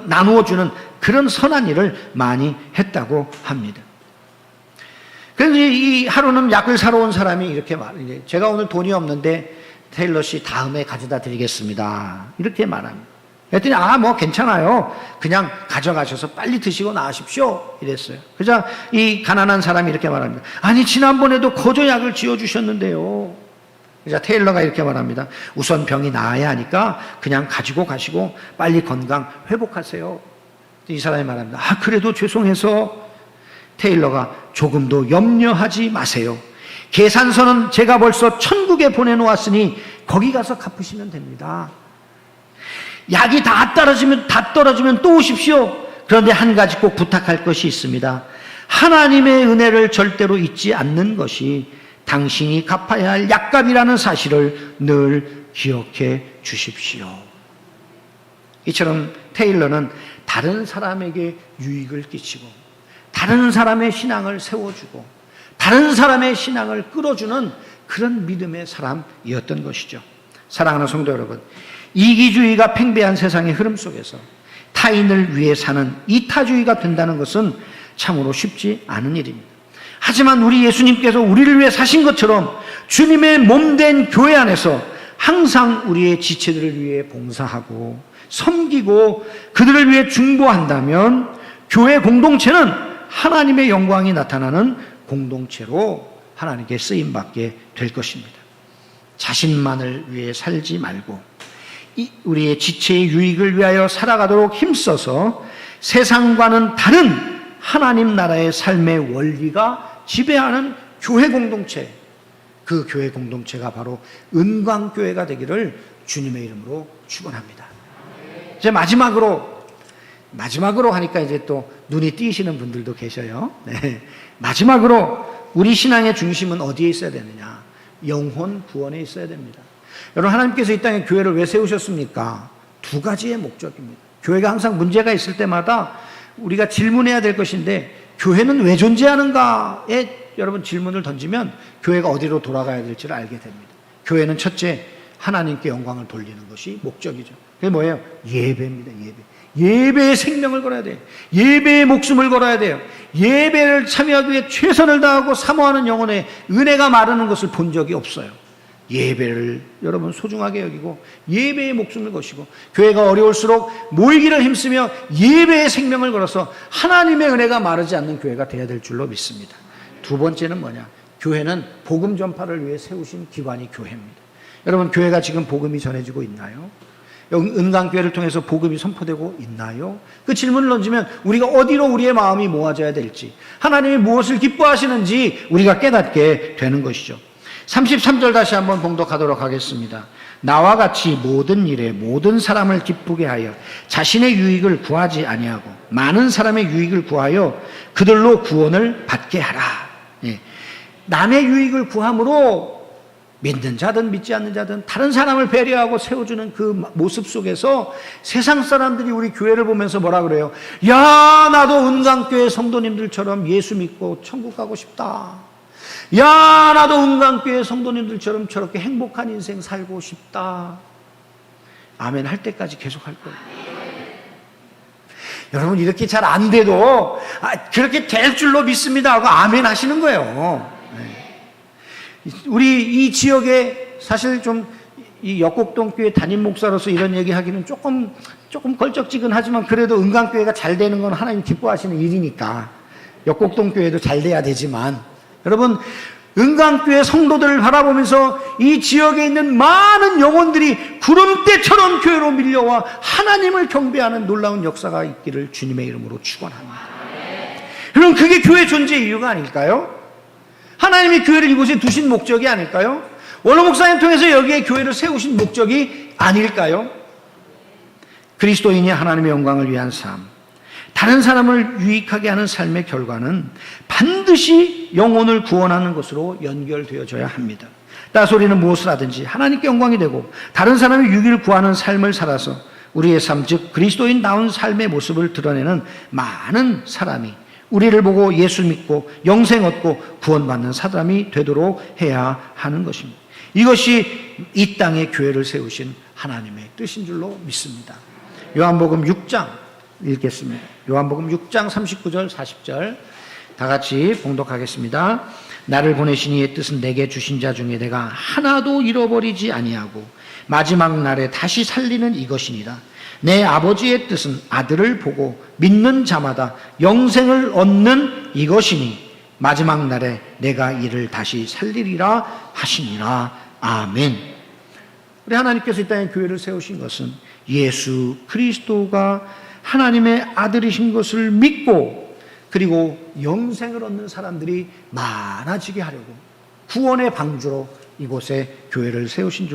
나누어 주는 그런 선한 일을 많이 했다고 합니다. 그래서 이 하루는 약을 사러 온 사람이 이렇게 말해요. 제가 오늘 돈이 없는데 테일러 씨 다음에 가져다 드리겠습니다. 이렇게 말합니다. 그랬더니 뭐 괜찮아요. 그냥 가져가셔서 빨리 드시고 나으십시오. 이랬어요. 그래서 이 가난한 사람이 이렇게 말합니다. 아니 지난번에도 거저 약을 지어주셨는데요. 그래서 테일러가 이렇게 말합니다. 우선 병이 나아야 하니까 그냥 가지고 가시고 빨리 건강 회복하세요. 이 사람이 말합니다. 그래도 죄송해서 테일러가 조금도 염려하지 마세요. 계산서는 제가 벌써 천국에 보내놓았으니 거기 가서 갚으시면 됩니다. 약이 다 떨어지면 또 오십시오. 그런데 한 가지 꼭 부탁할 것이 있습니다. 하나님의 은혜를 절대로 잊지 않는 것이 당신이 갚아야 할 약값이라는 사실을 늘 기억해 주십시오. 이처럼 테일러는 다른 사람에게 유익을 끼치고 다른 사람의 신앙을 세워주고 다른 사람의 신앙을 끌어주는 그런 믿음의 사람이었던 것이죠. 사랑하는 성도 여러분, 이기주의가 팽배한 세상의 흐름 속에서 타인을 위해 사는 이타주의가 된다는 것은 참으로 쉽지 않은 일입니다. 하지만 우리 예수님께서 우리를 위해 사신 것처럼 주님의 몸된 교회 안에서 항상 우리의 지체들을 위해 봉사하고 섬기고 그들을 위해 중보한다면 교회 공동체는 하나님의 영광이 나타나는 공동체로 하나님께 쓰임받게 될 것입니다. 자신만을 위해 살지 말고 우리의 지체의 유익을 위하여 살아가도록 힘써서 세상과는 다른 하나님 나라의 삶의 원리가 지배하는 교회 공동체, 그 교회 공동체가 바로 은광교회가 되기를 주님의 이름으로 축원합니다. 이제 마지막으로 하니까 이제 또 눈이 띄시는 분들도 계셔요. 네. 마지막으로 우리 신앙의 중심은 어디에 있어야 되느냐? 영혼 구원에 있어야 됩니다. 여러분, 하나님께서 이 땅에 교회를 왜 세우셨습니까? 두 가지의 목적입니다. 교회가 항상 문제가 있을 때마다 우리가 질문해야 될 것인데, 교회는 왜 존재하는가에 여러분 질문을 던지면 교회가 어디로 돌아가야 될지를 알게 됩니다. 교회는 첫째, 하나님께 영광을 돌리는 것이 목적이죠. 그게 뭐예요? 예배입니다. 예배에 생명을 걸어야 돼요. 예배에 목숨을 걸어야 돼요. 예배를 참여하기 위해 최선을 다하고 사모하는 영혼의 은혜가 마르는 것을 본 적이 없어요. 예배를 여러분 소중하게 여기고 예배에 목숨을 거시고, 교회가 어려울수록 모이기를 힘쓰며 예배에 생명을 걸어서 하나님의 은혜가 마르지 않는 교회가 되어야 될 줄로 믿습니다. 두 번째는 뭐냐? 교회는 복음 전파를 위해 세우신 기관이 교회입니다. 여러분, 교회가 지금 복음이 전해지고 있나요? 은강교회를 통해서 복음이 선포되고 있나요? 그 질문을 던지면 우리가 어디로 우리의 마음이 모아져야 될지, 하나님이 무엇을 기뻐하시는지 우리가 깨닫게 되는 것이죠. 33절 다시 한번 봉독하도록 하겠습니다. 나와 같이 모든 일에 모든 사람을 기쁘게 하여 자신의 유익을 구하지 아니하고 많은 사람의 유익을 구하여 그들로 구원을 받게 하라. 예. 남의 유익을 구함으로 믿는 자든 믿지 않는 자든 다른 사람을 배려하고 세워주는 그 모습 속에서 세상 사람들이 우리 교회를 보면서 뭐라 그래요? 야, 나도 은강교회 성도님들처럼 예수 믿고 천국 가고 싶다. 야, 나도 은강교회 성도님들처럼 저렇게 행복한 인생 살고 싶다. 아멘 할 때까지 계속 할 거예요. 여러분, 이렇게 잘 안 돼도 그렇게 될 줄로 믿습니다 하고 아멘 하시는 거예요. 우리 이 지역에 사실 좀 이 역곡동교회 담임 목사로서 이런 얘기 하기는 조금 걸쩍지근하지만, 그래도 은강교회가 잘 되는 건 하나님 기뻐하시는 일이니까 역곡동교회도 잘 돼야 되지만, 여러분, 은강교회 성도들을 바라보면서 이 지역에 있는 많은 영혼들이 구름대처럼 교회로 밀려와 하나님을 경배하는 놀라운 역사가 있기를 주님의 이름으로 축원합니다. 그럼 그게 교회 존재의 이유가 아닐까요? 하나님이 교회를 이곳에 두신 목적이 아닐까요? 원로 목사님 통해서 여기에 교회를 세우신 목적이 아닐까요? 그리스도인이 하나님의 영광을 위한 삶, 다른 사람을 유익하게 하는 삶의 결과는 반드시 영혼을 구원하는 것으로 연결되어져야 합니다. 따라서 우리는 무엇을 하든지 하나님께 영광이 되고 다른 사람의 유익을 구하는 삶을 살아서 우리의 삶, 즉 그리스도인다운 삶의 모습을 드러내는 많은 사람이 우리를 보고 예수 믿고 영생 얻고 구원받는 사람이 되도록 해야 하는 것입니다. 이것이 이 땅에 교회를 세우신 하나님의 뜻인 줄로 믿습니다. 요한복음 6장 읽겠습니다. 요한복음 6장 39절 40절 다 같이 봉독하겠습니다. 나를 보내신 이의 뜻은 내게 주신 자 중에 내가 하나도 잃어버리지 아니하고 마지막 날에 다시 살리는 이것이니라. 내 아버지의 뜻은 아들을 보고 믿는 자마다 영생을 얻는 이것이니 마지막 날에 내가 이를 다시 살리리라 하시니라. 아멘. 우리 하나님께서 이 땅에 교회를 세우신 것은 예수 그리스도가 하나님의 아들이신 것을 믿고 그리고 영생을 얻는 사람들이 많아지게 하려고 구원의 방주로 이곳에 교회를 세우신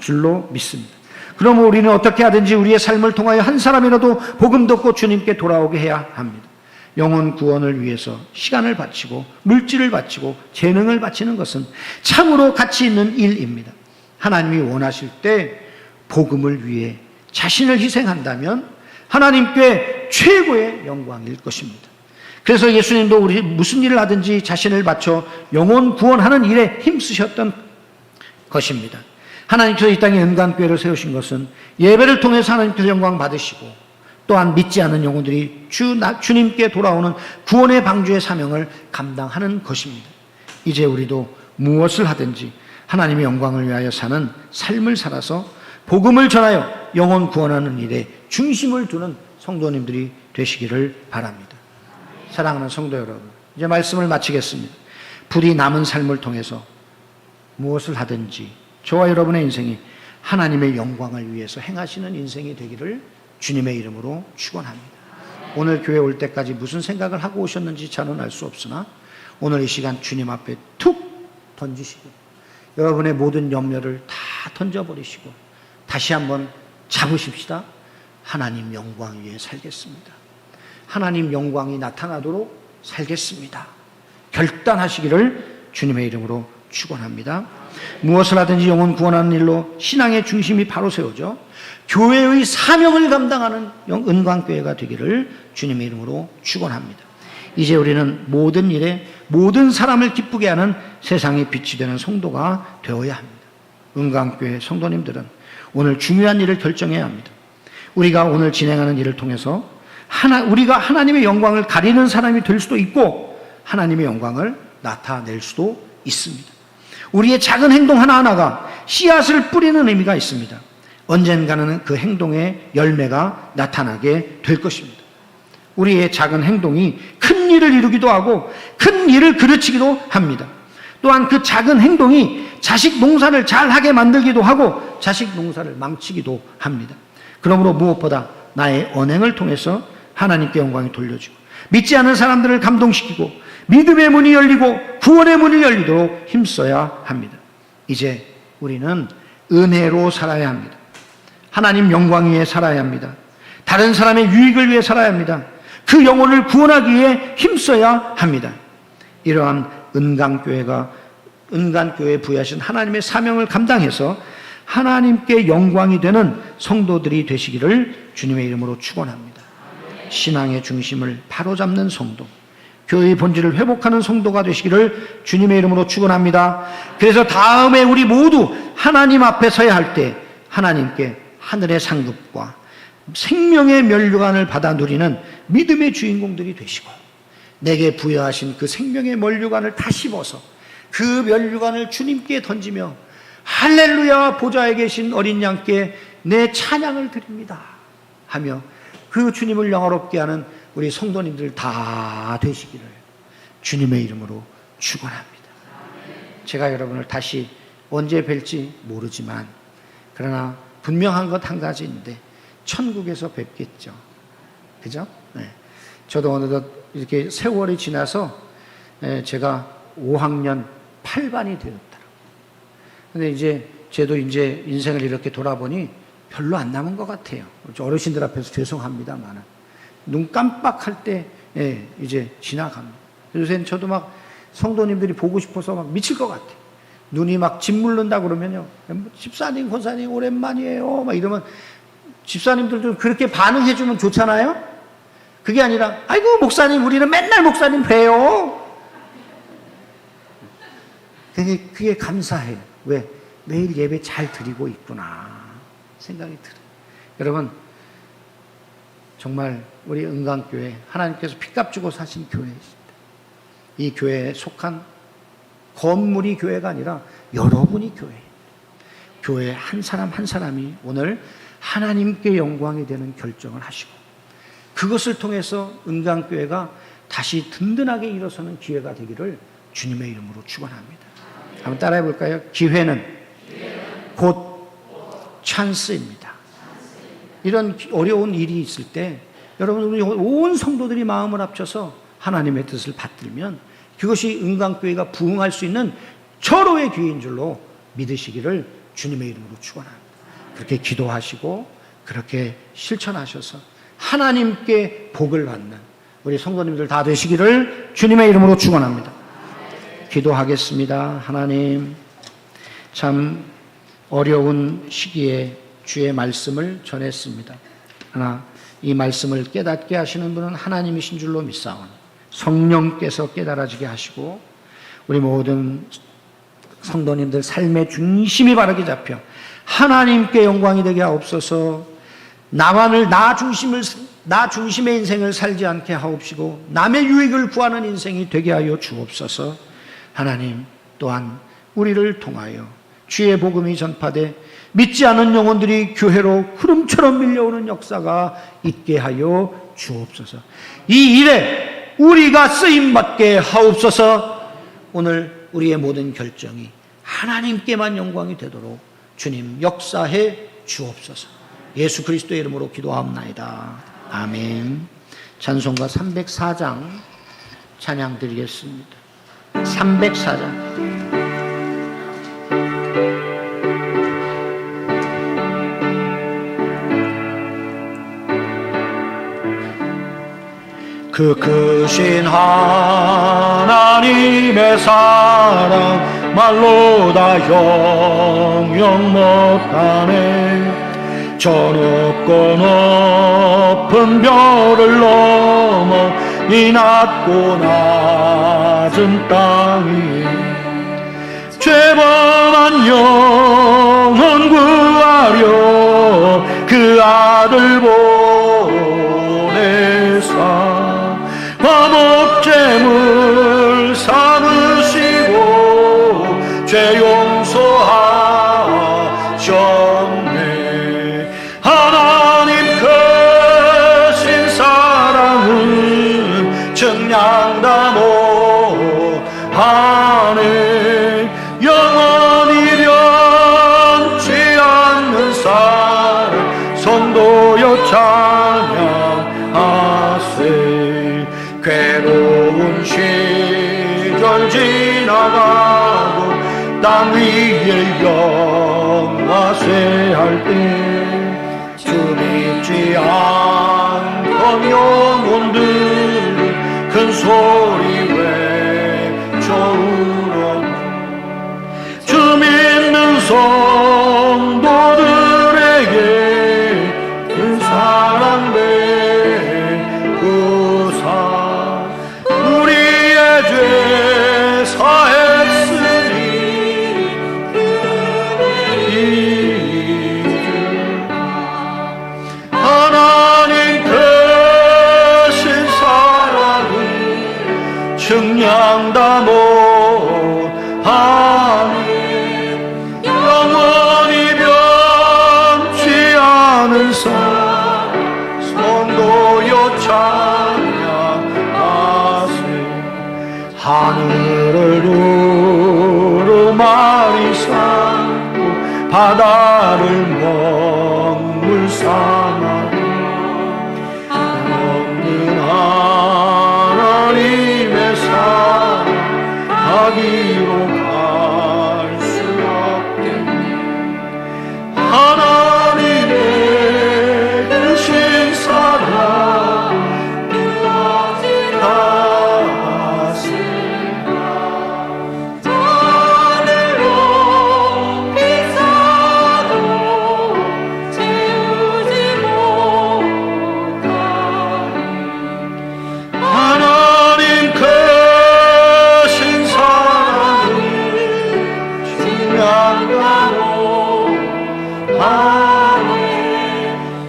줄로 믿습니다. 그러면 우리는 어떻게 하든지 우리의 삶을 통하여 한 사람이라도 복음 듣고 주님께 돌아오게 해야 합니다. 영혼 구원을 위해서 시간을 바치고 물질을 바치고 재능을 바치는 것은 참으로 가치 있는 일입니다. 하나님이 원하실 때 복음을 위해 자신을 희생한다면 하나님께 최고의 영광일 것입니다. 그래서 예수님도 우리 무슨 일을 하든지 자신을 바쳐 영혼 구원하는 일에 힘쓰셨던 것입니다. 하나님께서 이 땅에 은강교회를 세우신 것은 예배를 통해서 하나님께서 영광 받으시고 또한 믿지 않는 영혼들이 주님께 돌아오는 구원의 방주의 사명을 감당하는 것입니다. 이제 우리도 무엇을 하든지 하나님의 영광을 위하여 사는 삶을 살아서 복음을 전하여 영혼 구원하는 일에 중심을 두는 성도님들이 되시기를 바랍니다. 사랑하는 성도 여러분, 이제 말씀을 마치겠습니다. 부디 남은 삶을 통해서 무엇을 하든지 저와 여러분의 인생이 하나님의 영광을 위해서 행하시는 인생이 되기를 주님의 이름으로 축원합니다. 오늘 교회 올 때까지 무슨 생각을 하고 오셨는지 저는 알 수 없으나 오늘 이 시간 주님 앞에 툭 던지시고 여러분의 모든 염려를 다 던져버리시고 다시 한번 잡으십시다. 하나님 영광 위에 살겠습니다. 하나님 영광이 나타나도록 살겠습니다. 결단하시기를 주님의 이름으로 축원합니다. 무엇을 하든지 영혼 구원하는 일로 신앙의 중심이 바로 세워져 교회의 사명을 감당하는 은광교회가 되기를 주님의 이름으로 축원합니다. 이제 우리는 모든 일에 모든 사람을 기쁘게 하는 세상의 빛이 되는 성도가 되어야 합니다. 은광교회 성도님들은 오늘 중요한 일을 결정해야 합니다. 우리가 오늘 진행하는 일을 통해서 우리가 하나님의 영광을 가리는 사람이 될 수도 있고 하나님의 영광을 나타낼 수도 있습니다. 우리의 작은 행동 하나하나가 씨앗을 뿌리는 의미가 있습니다. 언젠가는 그 행동의 열매가 나타나게 될 것입니다. 우리의 작은 행동이 큰 일을 이루기도 하고 큰 일을 그르치기도 합니다. 또한 그 작은 행동이 자식 농사를 잘하게 만들기도 하고 자식 농사를 망치기도 합니다. 그러므로 무엇보다 나의 언행을 통해서 하나님께 영광이 돌려지고 믿지 않는 사람들을 감동시키고 믿음의 문이 열리고 구원의 문이 열리도록 힘써야 합니다. 이제 우리는 은혜로 살아야 합니다. 하나님 영광 위에 살아야 합니다. 다른 사람의 유익을 위해 살아야 합니다. 그 영혼을 구원하기 위해 힘써야 합니다. 이러한 은간교회에 부여하신 하나님의 사명을 감당해서 하나님께 영광이 되는 성도들이 되시기를 주님의 이름으로 축원합니다. 신앙의 중심을 바로잡는 성도, 교회의 본질을 회복하는 성도가 되시기를 주님의 이름으로 축원합니다. 그래서 다음에 우리 모두 하나님 앞에 서야 할 때 하나님께 하늘의 상급과 생명의 면류관을 받아 누리는 믿음의 주인공들이 되시고 내게 부여하신 그 생명의 면류관을 다 씹어서 그 면류관을 주님께 던지며 할렐루야 보좌에 계신 어린 양께 내 찬양을 드립니다 하며 그 주님을 영화롭게 하는 우리 성도님들 다 되시기를 주님의 이름으로 축원합니다. 제가 여러분을 다시 언제 뵐지 모르지만 그러나 분명한 것 한 가지인데 천국에서 뵙겠죠. 그죠? 네. 저도 어느덧 이렇게 세월이 지나서 제가 5학년 8반이 되었더라고요. 근데 이제 저도 이제 인생을 이렇게 돌아보니 별로 안 남은 것 같아요. 어르신들 앞에서 죄송합니다만 눈 깜빡할 때 이제 지나갑니다. 요새는 저도 막 성도님들이 보고 싶어서 막 미칠 것 같아요. 눈이 막 짓물른다 그러면요. 집사님, 권사님 오랜만이에요. 막 이러면 집사님들도 그렇게 반응해주면 좋잖아요. 그게 아니라 아이고 목사님 우리는 맨날 목사님 봬요. 그게 감사해요. 왜? 매일 예배 잘 드리고 있구나 생각이 들어요. 여러분 정말 우리 은강교회 하나님께서 핏값 주고 사신 교회이십니다. 이 교회에 속한 건물이 교회가 아니라 여러분이 교회입니다. 교회 한 사람 한 사람이 오늘 하나님께 영광이 되는 결정을 하시고 그것을 통해서 은강교회가 다시 든든하게 일어서는 기회가 되기를 주님의 이름으로 축원합니다. 한번 따라해 볼까요? 기회는 곧 찬스입니다. 이런 어려운 일이 있을 때 여러분 우리 온 성도들이 마음을 합쳐서 하나님의 뜻을 받들면 그것이 은강교회가 부흥할 수 있는 절호의 기회인 줄로 믿으시기를 주님의 이름으로 축원합니다. 그렇게 기도하시고 그렇게 실천하셔서 하나님께 복을 받는 우리 성도님들 다 되시기를 주님의 이름으로 축원합니다. 기도하겠습니다. 하나님 참 어려운 시기에 주의 말씀을 전했습니다. 그러나 이 말씀을 깨닫게 하시는 분은 하나님이신 줄로 믿사오니 성령께서 깨달아지게 하시고 우리 모든 성도님들 삶의 중심이 바르게 잡혀 하나님께 영광이 되게 하옵소서. 나 중심의 인생을 살지 않게 하옵시고 남의 유익을 구하는 인생이 되게 하여 주옵소서. 하나님 또한 우리를 통하여 주의 복음이 전파돼 믿지 않은 영혼들이 교회로 구름처럼 밀려오는 역사가 있게 하여 주옵소서. 이 일에 우리가 쓰임받게 하옵소서. 오늘 우리의 모든 결정이 하나님께만 영광이 되도록 주님 역사해 주옵소서. 예수 그리스도의 이름으로 기도하옵나이다. 아멘. 찬송가 304장 찬양 드리겠습니다. 304장. 그 크신 하나님의 사랑 말로 다 형용 못하네. 저 높고 높은 별을 넘어 이 낮고 낮은 땅이 죄범한 영혼 구하려 그 아들 보내사 화목제물 삼으시고 죄 용서하셨네. 하나님 크신 사랑은 증량다 못하네. 영원히 변치 않는 사랑 성도여 찬양하세. 괴로운 시절 지나가고 땅 위에 영화세 할 때 주 믿지 않던 영혼들 큰 소리 외쳐 울어. 주 믿는 성도들에게 큰 사랑 베푸사 우리의 죄 사했으니 하나님 크신 사랑은 증량다 못하네. 영원히 변치 않은 사랑 성도여 찬양하세. 하늘을 두루마리 삼고 바다를 먹물 삼아도 없는 하나님의 사랑 가기로 갈 수 없겠네. 하나님의 크신 사랑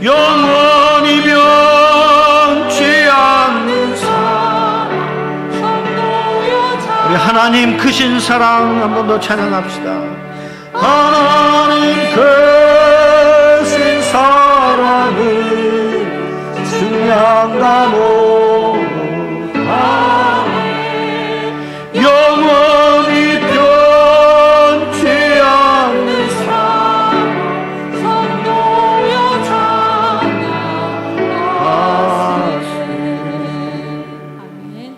영원히 변치 않는 사랑. 우리 하나님 크신 사랑 한 번 더 찬양합시다. 하나님 크신 사랑은 증량다 못하네. 영원히 변치 않는 사랑 성도여 찬양하세. 아멘.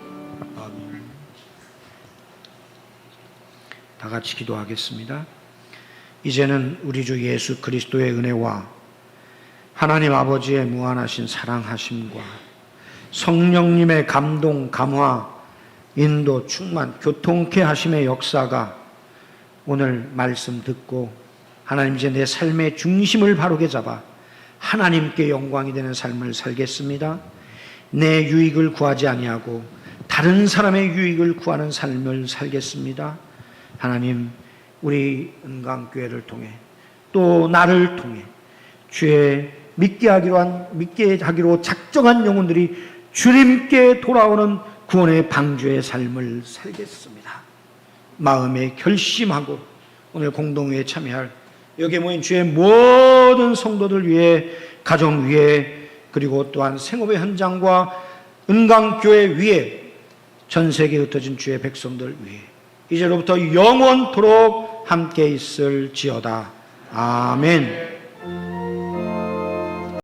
다 같이 기도하겠습니다. 이제는 우리 주 예수 그리스도의 은혜와 하나님 아버지의 무한하신 사랑하심과 성령님의 감동, 감화, 인도, 충만, 교통케 하심의 역사가 오늘 말씀 듣고 하나님 이제 내 삶의 중심을 바르게 잡아 하나님께 영광이 되는 삶을 살겠습니다. 내 유익을 구하지 아니하고 다른 사람의 유익을 구하는 삶을 살겠습니다. 하나님, 우리 은강교회를 통해 또 나를 통해 주의 믿게 하기로 작정한 영혼들이 주님께 돌아오는 구원의 방주의 삶을 살겠습니다. 마음에 결심하고 오늘 공동회에 참여할 여기에 모인 주의 모든 성도들 위해, 가정 위해, 그리고 또한 생업의 현장과 은강교회 위에, 전 세계에 흩어진 주의 백성들 위해 이제로부터 영원토록 함께 있을지어다. 아멘.